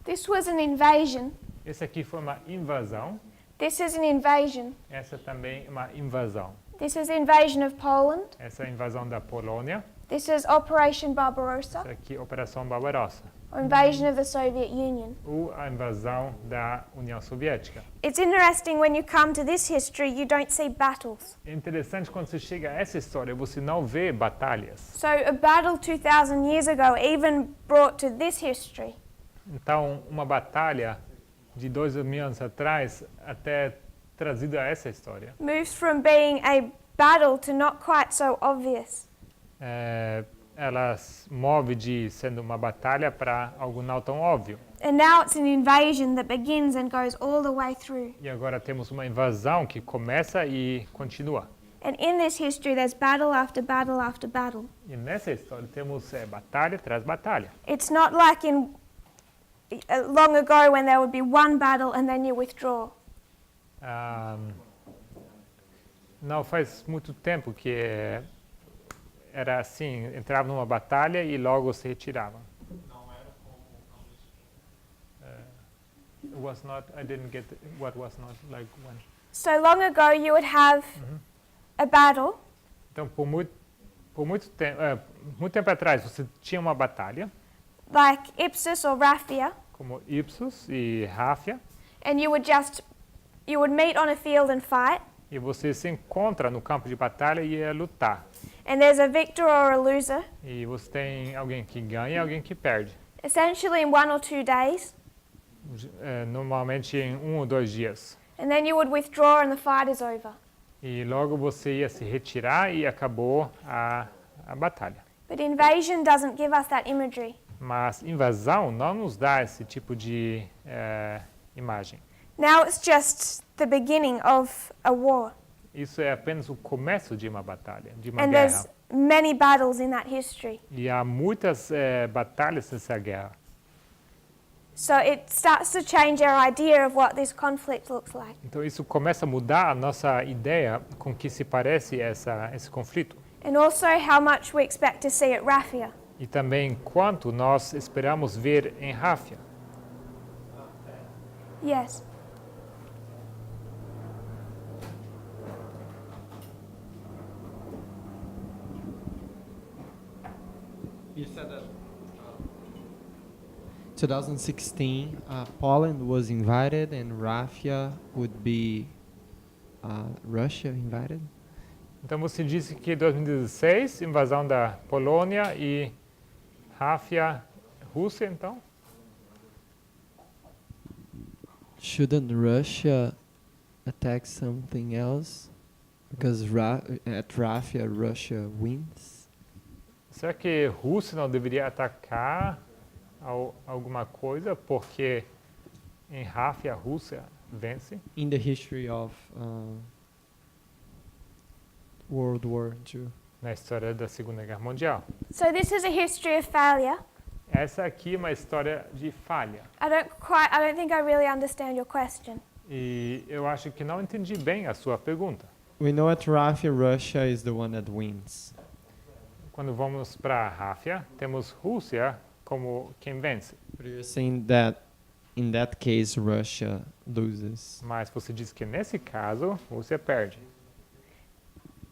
This was an invasion. Esse aqui foi uma invasão. This is an invasion. Essa também é uma invasão. This is invasion of Poland. Essa é a invasão da Polônia. This is Operation Barbarossa, Essa aqui é a Operação Barbarossa. or invasion of the Soviet Union. Ou a invasão da União Soviética. It's interesting when you come to this history, you don't see battles. É interessante quando você chega a essa história, você não vê batalhas. So a battle 2,000 years ago even brought to this history. Então, uma batalha de 2.000 anos atrás até trazida a essa história. Moves from being a battle to not quite so obvious. Ela move de sendo uma batalha para algo não tão óbvio. And now it's an invasion that begins and goes all the way through. E agora temos uma invasão que começa e continua. And in this history, there's battle after battle after battle. E nessa história temos batalha tras batalha. It's not like in long ago when there would be one battle and then you withdraw. Não faz muito tempo que era assim, entrava numa batalha e logo se retirava. Was not. I didn't get what was not like when. So long ago, you would have a battle, Então, por muito tempo atrás, você tinha uma batalha, like Ipsus or Raphia, como Ipsus e Ráfia, and you would meet on a field and fight, e você se encontra no campo de batalha e ia lutar. and there's a victor or a loser. E você tem alguém que ganha e alguém que perde. Essentially in 1 or 2 days, Normalmente em 1 ou 2 dias. and then you would withdraw and the fight is over. E logo você ia se retirar e acabou a batalha. But invasion doesn't give us that imagery. Mas invasão não nos dá esse tipo de imagem. Now it's just the beginning of a war, Isso é apenas o começo de uma batalha, de uma and guerra. there's many battles in that history. E há muitas batalhas nessa guerra. So it starts to change our idea of what this conflict looks like. Então isso começa a mudar a nossa ideia com que se parece esse conflito. And also how much we expect to see at Raphia. E também quanto nós esperamos ver em Ráfia. Yes. 2016, Poland was invited and Russia would be Russia invited. Então você disse que 2016, invasão da Polônia e Ráfia, Rússia, então? Shouldn't Russia attack something else? Because at Rafia, Russia wins. Será que Rússia não deveria atacar alguma coisa porque em Ráfia a Rússia vence? In the history of World War II. Na história da Segunda Guerra Mundial. So this is a history of failure. Essa aqui é uma história de falha. I don't think I really understand your question. E eu acho que não entendi bem a sua pergunta. We know at Rafia, Russia is the one that wins. Quando vamos para Ráfia, temos Rússia como quem vence. But you're saying that in that case, Russia loses. Mas você diz que nesse caso, Rússia perde.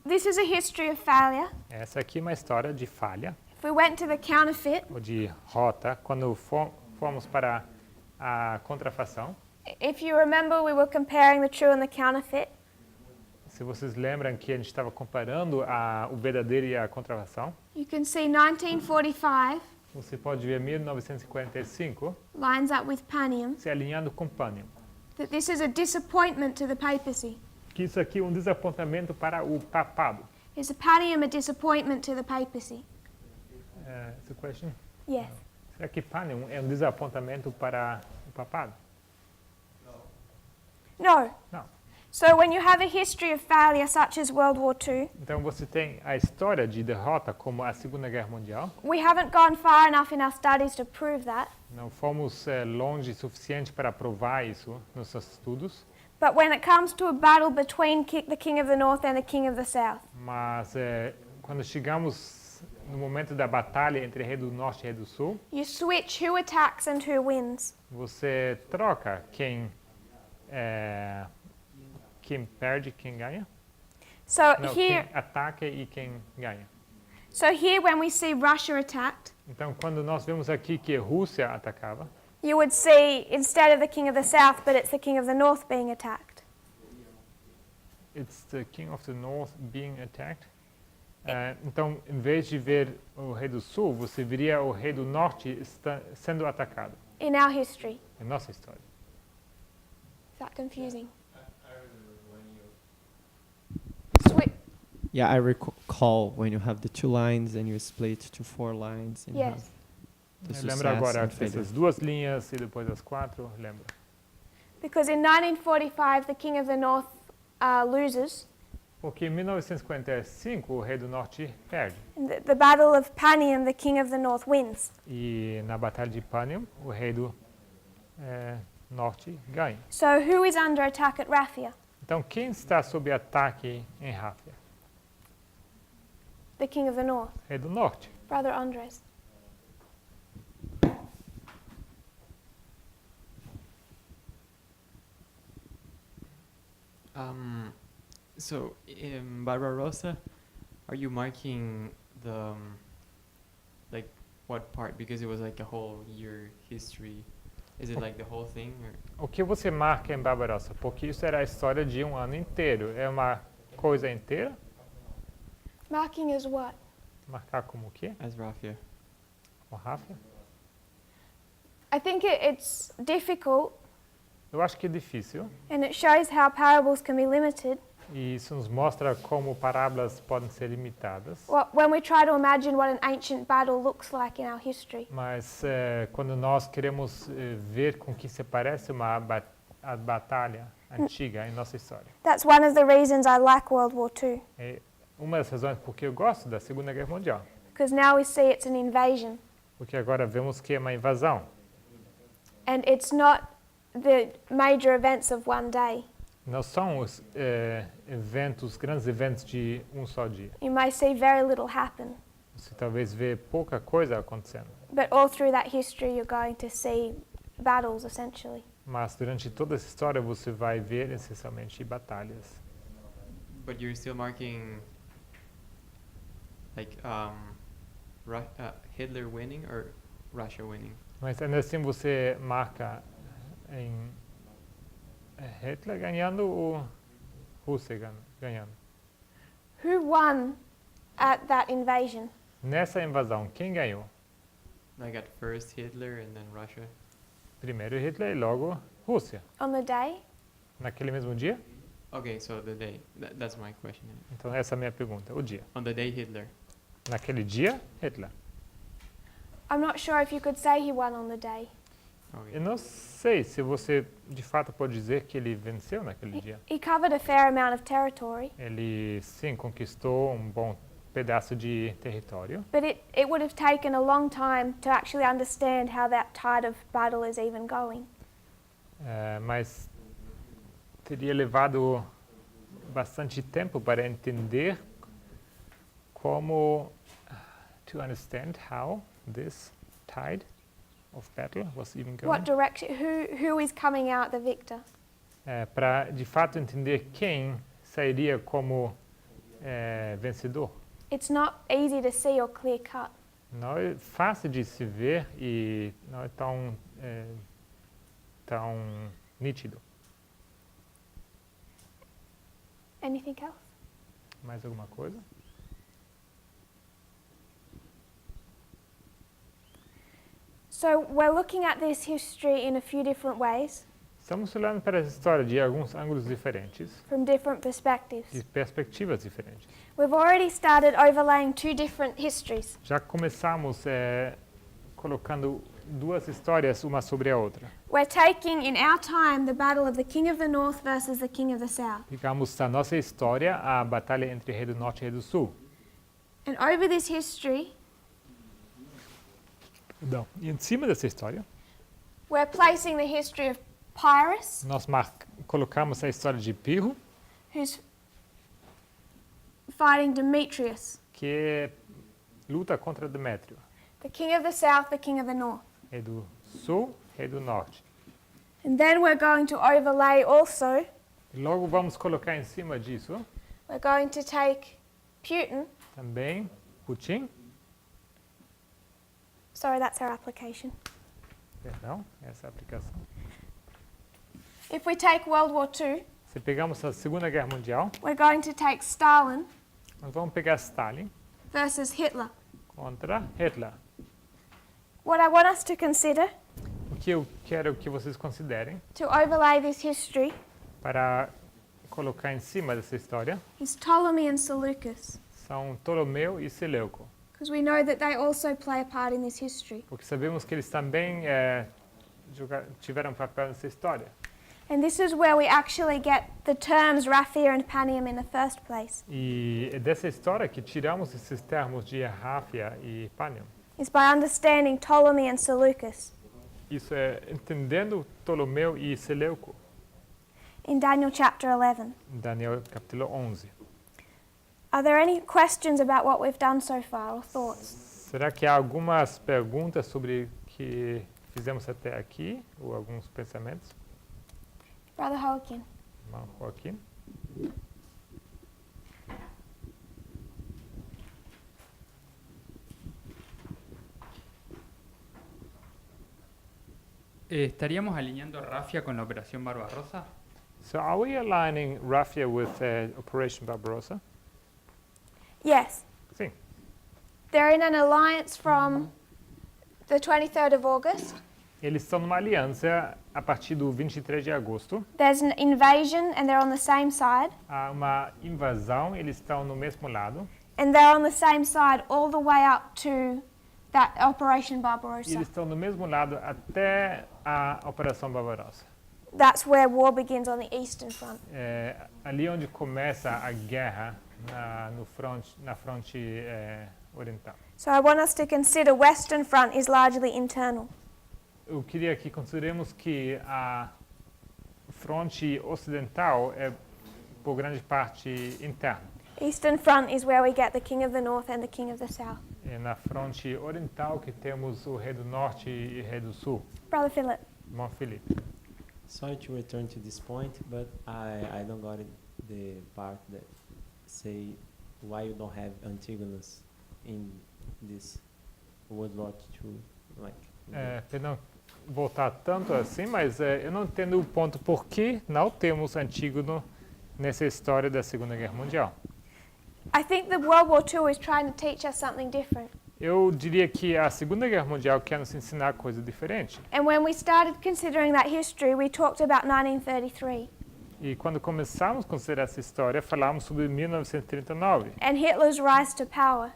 This is a history of failure. Essa aqui é uma história de falha, If we went to the counterfeit, ou de rota, quando fomos para a contrafação. if you remember, we were comparing the true and the counterfeit. Se vocês lembram que a gente estava comparando o verdadeiro e a contrafação, You can see 1945 você pode ver 1945 lines up with Panium. se alinhando com Panium. That this is a disappointment to the papacy. Que isso aqui é um desapontamento para o papado. Is the Panium a disappointment to the papacy? Essa a question? Yes. Será que Panium é um desapontamento para o papado? No. Não. So when you have a history of failure such as World War II, Então você tem a história de derrota como a Segunda Guerra Mundial. we haven't gone far enough in our studies to prove that. Não fomos longe o suficiente para provar isso nos nossos estudos. But when it comes to a battle between the King of the North and the King of the South, Mas quando chegamos no momento da batalha entre Rei do Norte e Rei do Sul, you switch who attacks and who wins. você troca quem perde e quem ganha. So Não, here, quem ataca e quem ganha. so here when we see Russia attacked, Então, quando nós vemos aqui que a Rússia atacava, you would see instead of the King of the South, but it's the King of the North being attacked. it's the King of the North being attacked. Então, em vez de ver o Rei do Sul, você veria o Rei do Norte sendo atacado. In our history. Em nossa história. Is that confusing? Yeah, I recall when you have the two lines and you split to 4 lines. And you Yes. have the Eu lembro success agora and failure. dessas duas linhas e depois as 4, lembro. Because in 1945, the King of the North loses. Porque em 1955 o Rei do Norte perde. In the Battle of Panium, the King of the North wins. E na Batalha de Panium, o Rei do Norte ganha. So who is under attack at Rafia? Então, quem está sob ataque em Ráfia? The King of the North, Rei do Norte. Brother Andres. So in Barbarossa, are you marking the like what part? Because it was like a whole year history. Is it like the whole thing? Or? O que você marca em Barbarossa? Porque isso era a história de um ano inteiro. É uma coisa inteira? Marking as what? Marcar como o quê? As Rafia. Com Ráfia? I think it's difficult, Eu acho que é difícil. and it shows how parables can be limited. E isso nos mostra como parábolas podem ser limitadas. When we try to imagine what an ancient battle looks like in our history. Mas quando nós queremos ver com que se parece a batalha antiga em nossa história. That's one of the reasons I like World War II, É uma das razões porque eu gosto da Segunda Guerra Mundial. because now we see it's an invasion. Porque agora vemos que é uma invasão. And it's not the major events of one day. Não são os grandes eventos de um só dia. You may see very little happen, Você talvez vê pouca coisa acontecendo. but all through that history you're going to see battles essentially. Mas durante toda essa história você vai ver essencialmente batalhas. But you're still marking like Hitler winning or Russia winning? Mas ainda assim você marca em Hitler ganhando ou Rússia ganhando? Who won at that invasion? Nessa invasão, quem ganhou? Like at first Hitler and then Russia. Primeiro Hitler e logo Rússia. On the day? Naquele mesmo dia? Okay, so the day. That's my question. Então essa é a minha pergunta. O dia. On the day Hitler. Naquele dia, Hitler. I'm not sure if you could say he won on the day. Okay. Eu não sei se você de fato pode dizer que ele venceu naquele dia. He covered a fair amount of territory, Ele sim conquistou um bom pedaço de território, but it would have taken a long time to actually understand how that tide of battle is even going. mas teria levado bastante tempo para entender como to understand how this tide of battle was even going. What direction? Who is coming out the victor? Para de fato entender quem sairia como vencedor. It's not easy to see or clear cut. Não é fácil de se ver e não é tão nítido. Anything else? Mais alguma coisa? So we're looking at this history in a few different ways, Estamos olhando para essa história de alguns ângulos diferentes, from different perspectives. de perspectivas diferentes. We've already started overlaying two different histories. Já começamos colocando duas histórias uma sobre a outra. We're taking in our time the battle of the King of the North versus the King of the South. Pegamos a nossa história, a batalha entre Rei do Norte e Rei do Sul. And over this history, Não. E em cima dessa história, we're placing the history of Pyrrhus, nós colocamos a história de Pirro, who's fighting Demetrius, que luta contra Demétrio. the King of the South, the King of the North. Rei do Sul, Rei do Norte. And then we're going to overlay also, E logo vamos colocar em cima disso we're going to take Putin. também Putin, Sorry, that's our application. perdão, essa é a aplicação. If we take World War II, Se pegamos a Segunda Guerra Mundial, we're going to take Stalin nós vamos pegar Stalin versus Hitler. contra Hitler. What I want us to consider, O que eu quero que vocês considerem to overlay this history, para colocar em cima dessa história is Ptolemy and Seleucus, são Ptolomeu e Seleuco, because we know that they also play a part in this history. porque sabemos que eles também tiveram papel nessa história. And this is where we actually get the terms Raphia and Panium in the first place, E é dessa história que tiramos esses termos de Ráfia e Panium. is by understanding Ptolemy and Seleucus. Isso é entendendo Ptolomeu e Seleuco, In Daniel chapter 11. Daniel capítulo 11. Are there any questions about what we've done so far or thoughts? Será que há algumas perguntas sobre o que fizemos até aqui, ou alguns pensamentos? Brother Joaquin. Irmão Joaquim? ¿Estaríamos alineando Rafia con la Operación Barbarossa? So are we aligning Raphia with Operation Barbarossa? Yes. Sim. They're in an alliance from the 23rd of August. Eles estão numa aliança a partir do 23 de agosto. There's an invasion and they're on the same side. Há uma invasão, eles estão no mesmo lado. And they're on the same side all the way up to that Operation E Barbarossa. eles estão no mesmo lado até a Operação Barbarossa. That's where war begins on the Eastern Front. É ali onde começa a guerra na fronte oriental. So I want us to consider Western Front is largely internal. Eu queria que consideremos que a fronte ocidental é, por grande parte, interna. Eastern Front is where we get the King of the North and the King of the South. É na fronte oriental que temos o Rei do Norte e o Rei do Sul, Brother Philip. irmão Felipe. Sorry to return to this point, but I don't got it, the part that say why you don't have Antigonus in this World War II, like Para não voltar tanto assim, mas eu não entendo o ponto por que não temos Antígono nessa história da Segunda Guerra Mundial. I think the World War II is trying to teach us something different. Eu diria que a Segunda Guerra Mundial quer nos ensinar coisa diferente. And when we started considering that history, we talked about 1933 E quando começamos a considerar essa história, falamos sobre 1939 and Hitler's rise to power,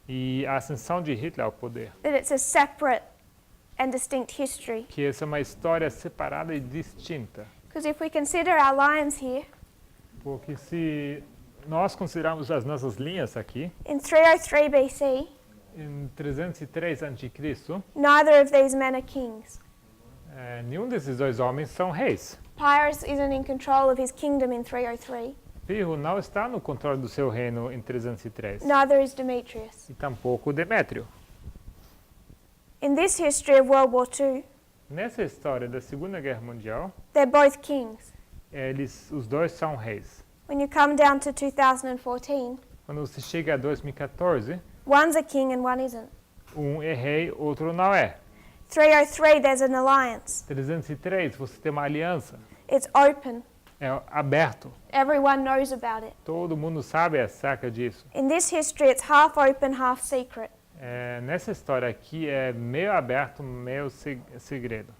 e a ascensão de Hitler ao poder. that it's a separate and distinct history. Que essa é uma história separada e distinta. Because if we consider our lines here, Porque se nós considerarmos as nossas linhas aqui, in 303 BC, em 303 a.C., neither of these men are kings. nenhum desses dois homens são reis. Pyrrhus isn't in control of his kingdom in 303, Pirro não está no controle do seu reino em 303. neither is Demetrius. E tampouco Demétrio. In this history of World War II, Nessa história da Segunda Guerra Mundial, they're both kings. os dois são reis. When you come down to 2014, Quando se chega a 2014, one's a king and one isn't. um é rei, outro não é. 303, there's an alliance. 303, você tem uma aliança. It's open. É aberto. Everyone knows about it. Todo mundo sabe acerca disso. In this history, it's half open, half secret. Nessa história aqui é meio aberto, meio segredo.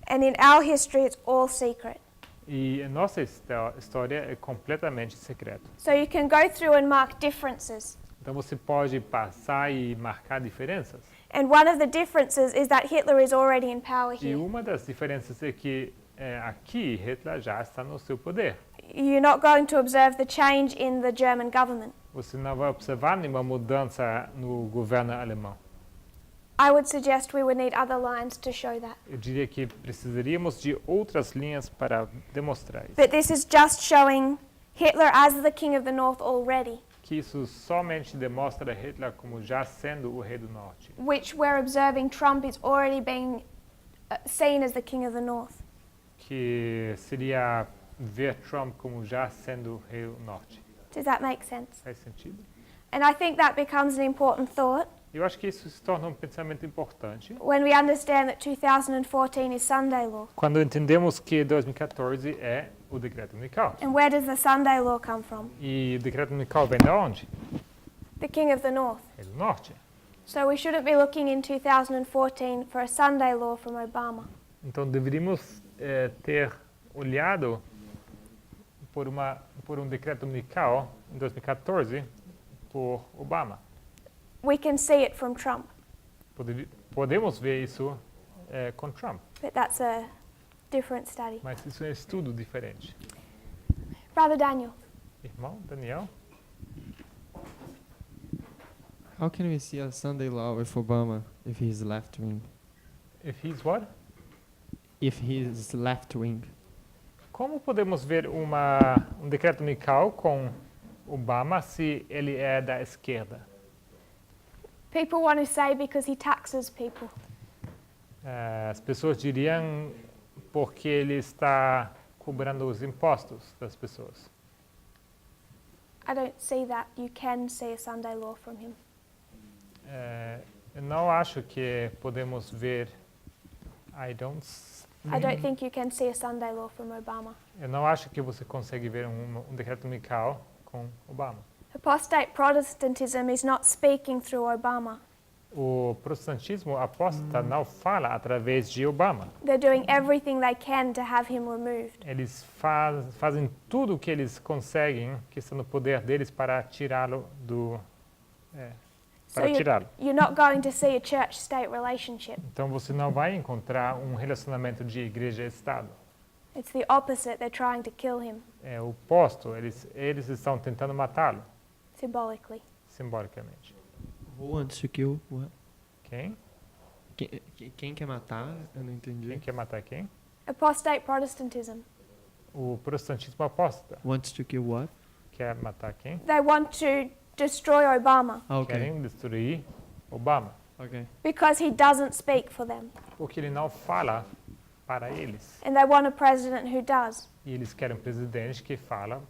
And in our history, it's all secret. E a nossa história é completamente secreta. So you can go through and mark differences. Então você pode passar e marcar diferenças. And one of the differences is that Hitler is already in power E here. uma das diferenças é que aqui Hitler já está no seu poder. You're not going to observe the change in the German government. Você não vai observar nenhuma mudança no governo alemão. I would suggest we would need other lines to show that. Eu diria que precisaríamos de outras linhas para demonstrar isso. But this is just showing Hitler as the king of the north already, Que isso somente demonstra Hitler como já sendo o rei do norte. which we're observing Trump is already being seen as the king of the north. Que seria ver Trump como já sendo o rei do norte. Does that make sense? Faz sentido? And I think that becomes an important thought Eu acho que isso se torna um pensamento importante when we understand that 2014 is Sunday law. quando entendemos que 2014 é o decreto unical. And where does the Sunday law come from? E o decreto unical vem de onde? The king of the north. É do norte. So we shouldn't be looking in 2014 for a Sunday law from Obama. Então deveríamos ter olhado por um decreto unical em 2014 por Obama. We can see it from Trump, Podemos ver isso com Trump, but that's a different study. mas isso é um estudo diferente. Brother Daniel. Irmão Daniel, How can we see a Sunday law with Obama if he's left wing? if he's what? If he's left wing. Como podemos ver um decreto unical com Obama se ele é da esquerda? People want to say because he taxes people. As pessoas diriam porque ele está cobrando os impostos das pessoas. I don't see that. You can see a Sunday law from him. Eu não acho que podemos ver. I don't think you can see a Sunday law from Obama. Eu não acho que você consegue ver um decreto unical com Obama. Apostate Protestantism is not speaking through Obama. O protestantismo apóstata não fala através de Obama. They're doing everything they can to have him removed. Eles fazem tudo o que eles conseguem, que está no poder deles, para tirá-lo do. So Para tirá-lo. you're not going to see a church-state relationship. Então você não vai encontrar um relacionamento de igreja e Estado. It's the opposite. They're trying to kill him É o oposto. Eles estão tentando matá-lo, symbolically. simbolicamente. Who wants to kill what? Quem? Quem quer matar? Eu não entendi. Quem quer matar quem? Apostate Protestantism. O protestantismo apóstata. Wants to kill what? Quer matar quem? They want to destroy Obama Ah, ok. Querem destruir Obama. Ok. because he doesn't speak for them. Porque ele não fala para eles. And they want a president who does. E eles querem um presidente que fala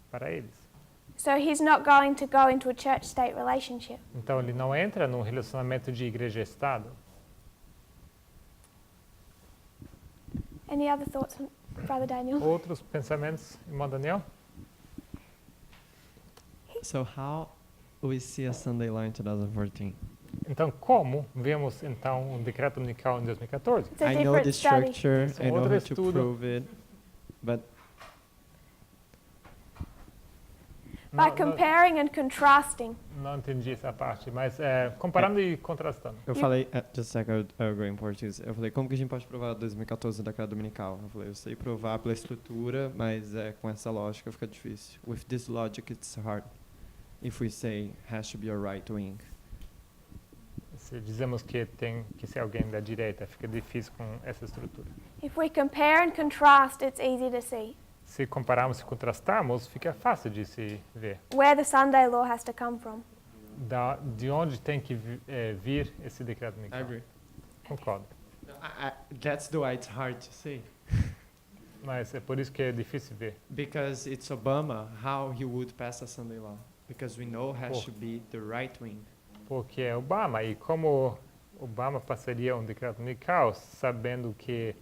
para eles. So he's not going to go into a church-state relationship. Então ele não entra num relacionamento de igreja e Estado. Any other thoughts, Brother Daniel? Outros pensamentos, irmão Daniel? So how we see a Sunday law in 2014? Então, como vemos então o decreto dominical em 2014? It's a I know the different study. structure, It's I know outro how to estudo. prove it, but By comparing and contrasting. Não entendi essa parte, mas comparando e contrastando. eu falei, just a second, eu go em português. Eu falei, como que a gente pode provar 2014 da decreto dominical? Eu falei, eu sei provar pela estrutura, mas com essa lógica fica difícil. With this logic, it's hard. If we say has to be a right wing. Se dizemos que tem que ser alguém da direita, fica difícil com essa estrutura. If we compare and contrast, it's easy to see Se compararmos e contrastarmos, fica fácil de se ver. where the Sunday law has to come from. De onde tem que vir esse decreto I dominical. agree. Concordo. That's the why it's hard to say. Mas é por isso que é difícil ver. Because it's Obama, how he would pass a Sunday law. Because we know has to be the right wing. Porque é Obama, e como Obama passaria um decreto dominical sabendo que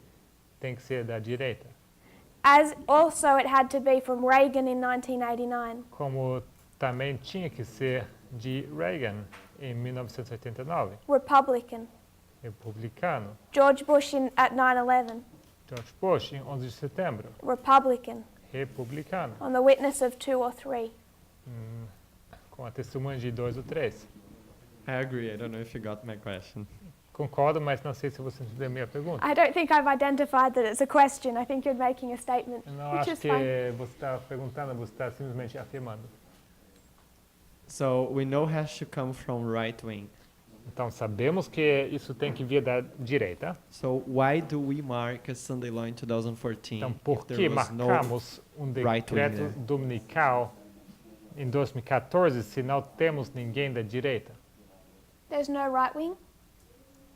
tem que ser da direita? As also it had to be from Reagan in 1989. Como também tinha que ser de Reagan em 1989, Republican. republicano. George Bush at 9/11. George Bush em 11 de setembro, Republican. republicano. On the witness of 2 or 3. Com a testemunha de 2 ou 3. I agree. I don't know if you got my question. Concordo, mas não sei se você entendeu a minha pergunta. I don't think I've identified that it's a question. I think you're making a statement, Eu não which acho is que fine. você está perguntando, você está simplesmente afirmando. So we know has to come from right wing. Então sabemos que isso tem que vir da direita. So why do we mark a Sunday law in 2014 Então if por there que was no marcamos um right wing decreto there? dominical em 2014 se não temos ninguém da direita? There's no right wing.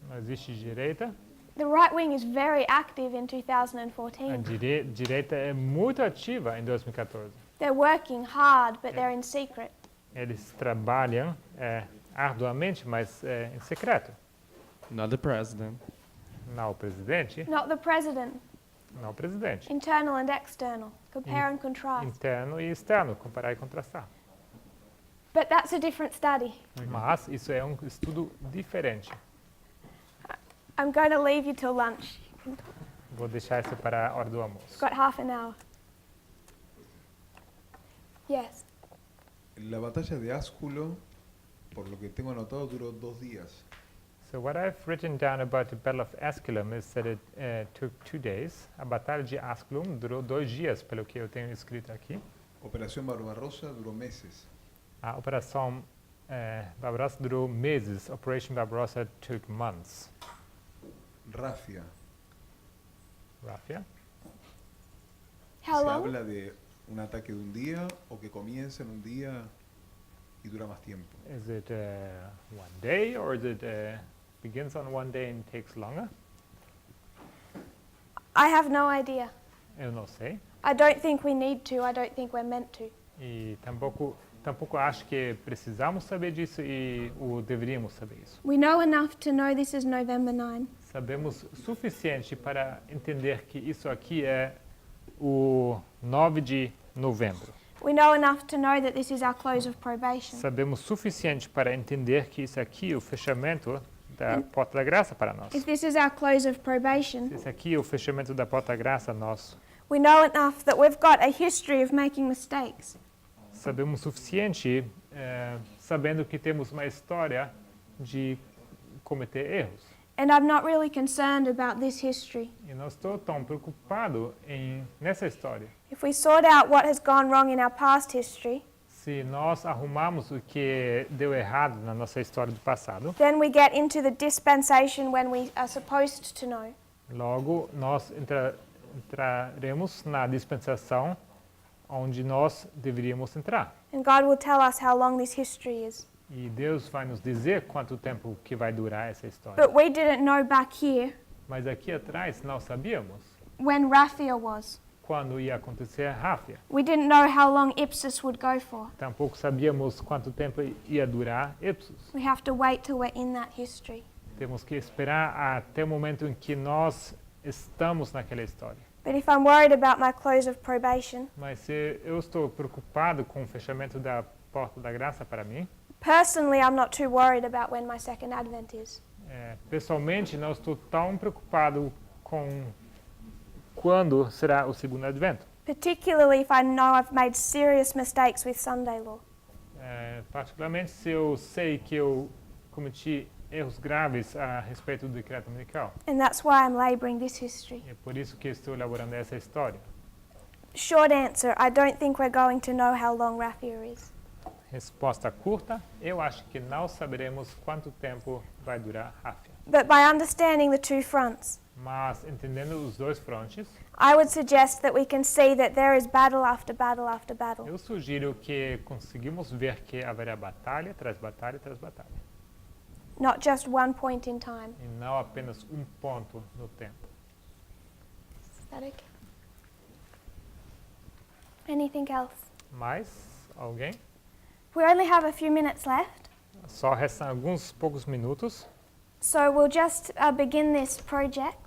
Não existe direita. The right wing is very active in A 2014. direita é muito ativa em 2014. They're working hard, but they're in secret. Eles trabalham arduamente, mas em secreto. Not the president. Não o presidente, Not the president. não o presidente. Internal and external. Compare and contrast. Interno e externo, comparar e contrastar. But that's a different study. Mas isso é um estudo diferente. I'm going to leave you till lunch. Vou deixar isso para a hora do almoço. Got half an hour. Yes. La batalla de Asculo, por lo que tengo anotado, duró 2 días. So what I've written down about the Battle of Asculum is that it took 2 days. A batalha de Asculum durou 2 dias, pelo que eu tenho escrito aqui. Operación Barbarossa duró meses. A operação Barbarossa durou meses. Operation Barbarossa took months. Rafia. Rafia. How Se long? habla de un ataque de un día o que comienza en un día y dura más tiempo. Is it one day or is it begins on one day and takes longer? I have no idea. Eu não sei. I don't think we need to. I don't think we're meant to. E tampouco acho que precisamos saber disso e deveríamos saber isso. We know enough to know this is November 9. Sabemos suficiente para entender que isso aqui é o 9 de novembro. We know enough to know that this is our close of probation. Sabemos suficiente para entender que isso aqui é o fechamento da porta da graça para nós. If this is our close of probation, Esse aqui é o fechamento da porta da graça nosso. we know enough that we've got a history of making mistakes. Sabemos suficiente sabendo que temos uma história de cometer erros. And I'm not really concerned about this history. E não estou tão preocupado nessa história. If we sort out what has gone wrong in our past history, Se nós arrumamos o que deu errado na nossa história do passado, then we get into the dispensation when we are supposed to know. logo nós entraremos na dispensação onde nós deveríamos entrar. And God will tell us how long this history is. E Deus vai nos dizer quanto tempo que vai durar essa história. But we didn't know back here Mas aqui atrás nós sabíamos when Raphia was. quando ia acontecer a Ráfia. We didn't know how long Ipsus would go for. Tampouco sabíamos quanto tempo ia durar Ipsus. We have to wait till we're in that history. Temos que esperar até o momento em que nós estamos naquela história. But if I'm worried about my close of probation, Mas se eu estou preocupado com o fechamento da porta da graça para mim, personally I'm not too worried about when my second advent is. pessoalmente não estou tão preocupado com quando será o segundo advento. Particularly if I know I've made serious mistakes with Sunday law. Particularmente se eu sei que eu cometi erros graves a respeito do decreto dominical. And that's why I'm labouring this history. É por isso que estou elaborando essa história. Short answer, I don't think we're going to know how long raffia is. Resposta curta, eu acho que não saberemos quanto tempo vai durar Ráfia. But by understanding the two fronts, Mas entendendo os dois frontes, I would suggest that we can see that there is battle after battle after battle. eu sugiro que conseguimos ver que haverá batalha tras batalha tras batalha. Not just one point in time. E não apenas um ponto no tempo. Is that okay? Anything else? Mais alguém? We only have a few minutes left, Só restam alguns poucos minutos. so we'll just begin this project.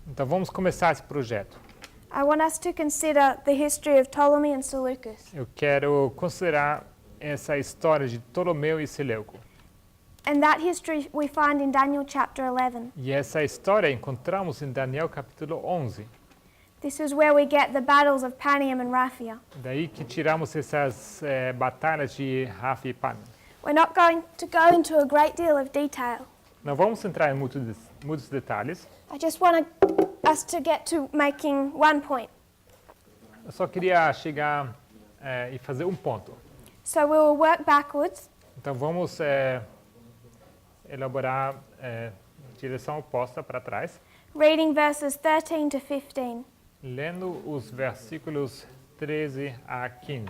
Então vamos começar esse projeto. I want us to consider the history of Ptolemy and Seleucus. Eu quero considerar essa história de Ptolomeu e Seleuco. And that history we find in Daniel chapter 11. E essa história encontramos em Daniel capítulo 11. This is where we get the battles of Panium and Raphia. Daí que tiramos essas batalhas de Ráfia e Pan. We're not going to go into a great deal of detail. Não vamos entrar em muitos detalhes. I just want us to get to making one point. Eu só queria chegar e fazer um ponto. So we will work backwards, Então vamos elaborar direção oposta para trás, reading verses 13 to 15. lendo os versículos 13 a 15.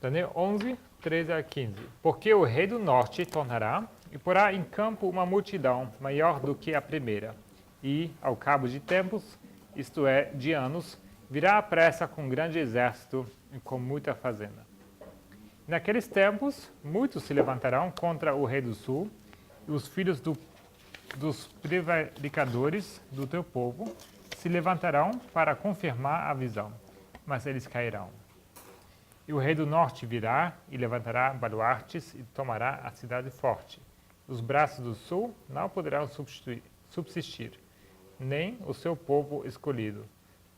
Daniel 11, 13 a 15. Porque o rei do norte tornará e porá em campo uma multidão maior do que a primeira. E, ao cabo de tempos, isto é, de anos, virá à pressa com grande exército e com muita fazenda. Naqueles tempos, muitos se levantarão contra o rei do sul, e os filhos dos prevaricadores do teu povo se levantarão para confirmar a visão, mas eles cairão. E o rei do norte virá e levantará baluartes e tomará a cidade forte. Os braços do sul não poderão subsistir, nem o seu povo escolhido,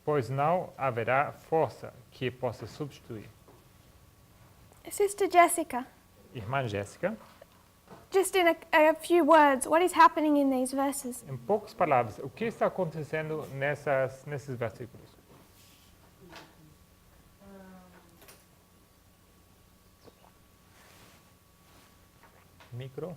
pois não haverá força que possa substituir. Sister Jessica, Irmã Jéssica, just in a few words, what is happening in these verses? em poucas palavras, o que está acontecendo nesses versículos? Micro.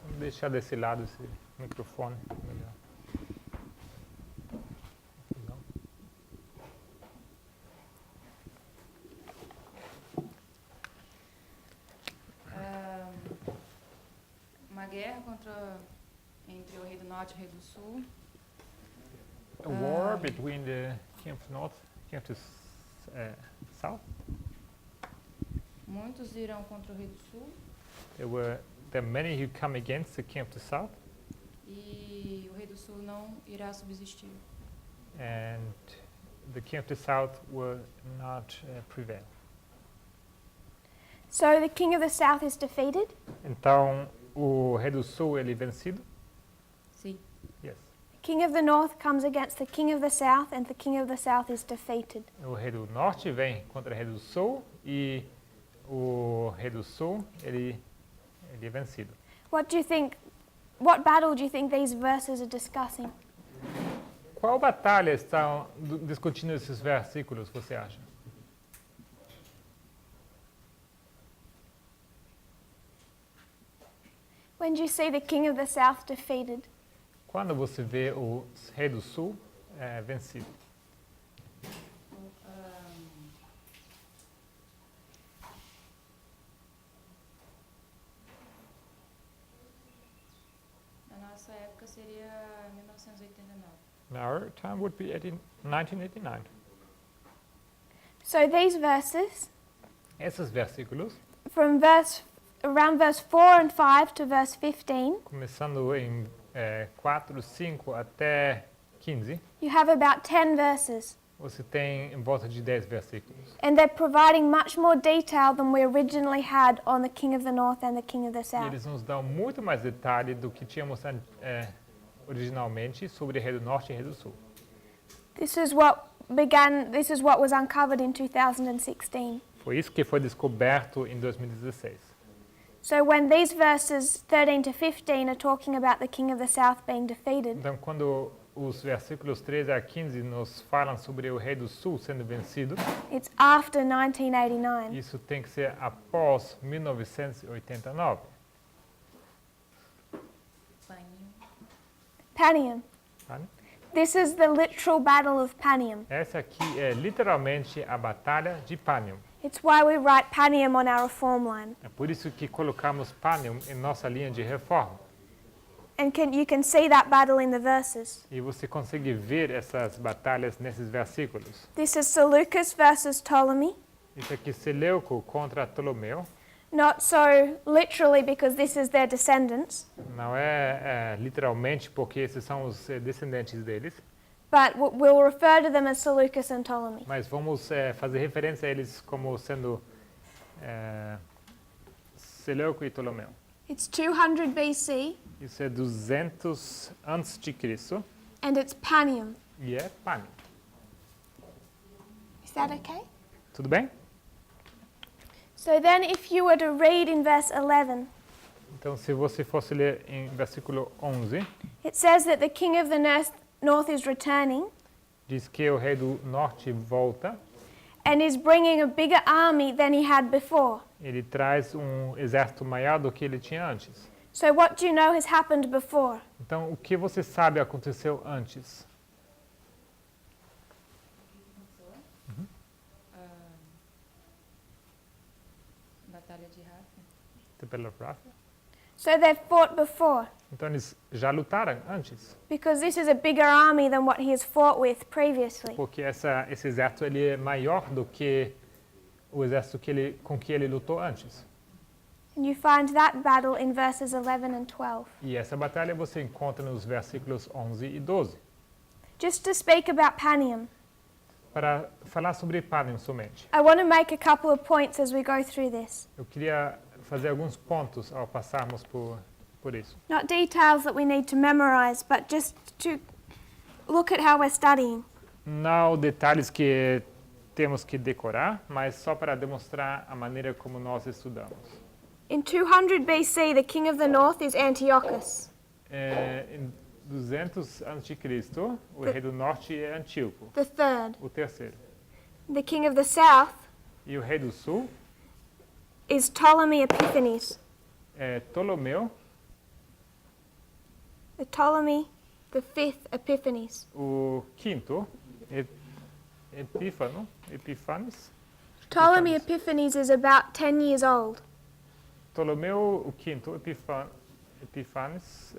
Vou deixar desse lado esse microfone. Melhor. Não. Uma guerra entre o rei do norte e o rei do sul. A war between the king of the north, king of the south. Muitos irão contra o rei do sul There are many who come against the king of the south, e o rei do sul não irá subsistir. and the king of the south will not prevail. So the king of the south is defeated, Então, o rei do sul ele é vencido? Sim. Yes. the king of the north comes against the king of the south, and the king of the south is defeated. O rei do norte vem contra o rei do sul e o rei do sul ele é vencido. What do you think? What battle do you think these verses are discussing? Qual batalha estão discutindo esses versículos, você acha? When do you see the king of the south defeated? Quando você vê o rei do sul vencido? época seria 1989. Our time would be 1989. So these verses, Esses versículos, from around verse 4 and 5 to verse 15, começando em 4, 5 até 15, you have about 10 verses. você tem em volta de 10 versículos. And they're providing much more detail than we originally had on the King of the North and the King of the E South. eles nos dão muito mais detalhe do que tínhamos originalmente sobre Rei do Norte e Rei do Sul. This is what was uncovered in 2016. Foi isso que foi descoberto em 2016. So when these verses 13 to 15 are talking about the King of the South being defeated, Então, quando os versículos 13 a 15 nos falam sobre o Rei do Sul sendo vencido, it's after 1989. isso tem que ser após 1989. Panium. Vale? This is the literal Battle of Panium. Essa aqui é literalmente a Batalha de Panium. It's why we write Panium on our reform line. É por isso que colocamos Panium em nossa linha de reforma. And you can see that battle in the verses. E você consegue ver essas batalhas nesses versículos. This is Seleucus versus Ptolemy. Isso aqui, Seleuco contra Ptolomeu. Not so literally because this is their descendants, Não é literalmente porque esses são os descendentes deles, but we'll refer to them as Seleucus and Ptolemy. mas vamos fazer referência a eles como sendo Seleuco e Ptolomeu. It's 200 BC Isso é 200 antes de Cristo and it's Panium. e é Panium. Is that okay? Tudo bem? So then if you were to read in verse 11, Então, se você fosse ler em versículo 11, it says that the king of the north is returning diz que o rei do norte volta, and is bringing a bigger army than he had before. ele traz um exército maior do que ele tinha antes. So what do you know has happened before? Então, o que você sabe aconteceu antes? Batalha de Ráfia. The Battle of Rapha? So they've fought before Então, eles já lutaram antes, because this is a bigger army than what he has fought with previously. porque esse exército ele é maior do que o exército com que ele lutou antes. And you find that battle in verses 11 and 12. E essa batalha você encontra nos versículos 11 e 12. Just to speak about Panium, Para falar sobre Panium somente, I want to make a couple of points as we go through this. eu queria fazer alguns pontos ao passarmos por isso. Not details that we need to memorize, but just to look at how we're studying. Não detalhes que temos que decorar, mas só para demonstrar a maneira como nós estudamos. In 200 BC, the king of the north is Antiochus. Em 200 a.C., o rei do norte é Antíoco, The third. o terceiro. The king of the south E o rei do sul is Ptolemy Epiphanes. é Ptolomeu, The fifth Epiphanes. o quinto, Epífanes. Ptolemy Epiphanes is about 10 years old. Ptolomeu, o quinto, Epífanes,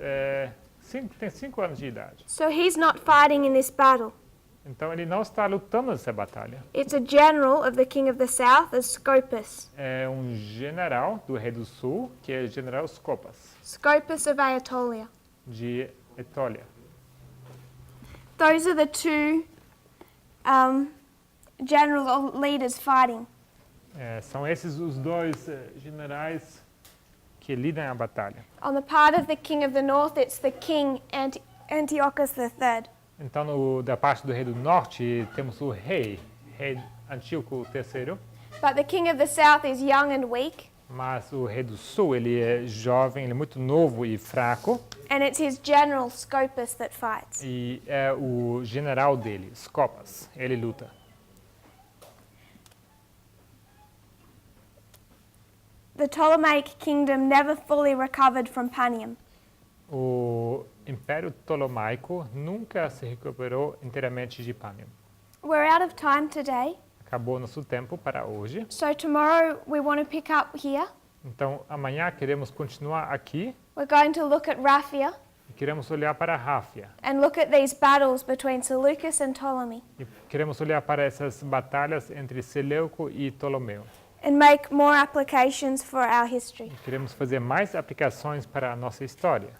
tem 5 anos de idade. So he's not fighting in this battle. Então ele não está lutando nessa batalha. It's a general of the king of the south as Scopas. É um general do rei do sul, que é o general Scopas, Scopas of Aetolia. de Etólia. Those are the two generals or leaders fighting. São esses os dois generais que lidam a batalha. On the part of the king of the north, it's the king Antiochus III. Então, da parte do rei do norte, temos o rei Antíoco III, But the king of the south is young and weak, mas o rei do sul, ele é jovem, ele é muito novo e fraco, and it's his general Scopas that fights. e é o general dele, Scopas, ele luta. The Ptolemaic kingdom never fully recovered from Panium. O Império Ptolomaico nunca se recuperou inteiramente de Panium. We're out of time today, Acabou nosso tempo para hoje. so tomorrow we want to pick up here. Então, amanhã queremos continuar aqui. We're going to look at Raphia, E queremos olhar para a Ráfia. and look at these battles between Seleucus and Ptolemy E queremos olhar para essas batalhas entre Seleuco e Ptolomeu. and make more applications for our history. E queremos fazer mais aplicações para a nossa história.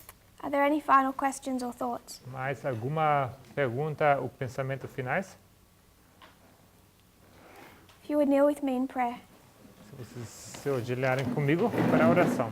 Are there any final questions or thoughts? Mais alguma pergunta ou pensamento finais? If you would kneel with me in prayer. Se vocês se ajoelharem comigo para a oração.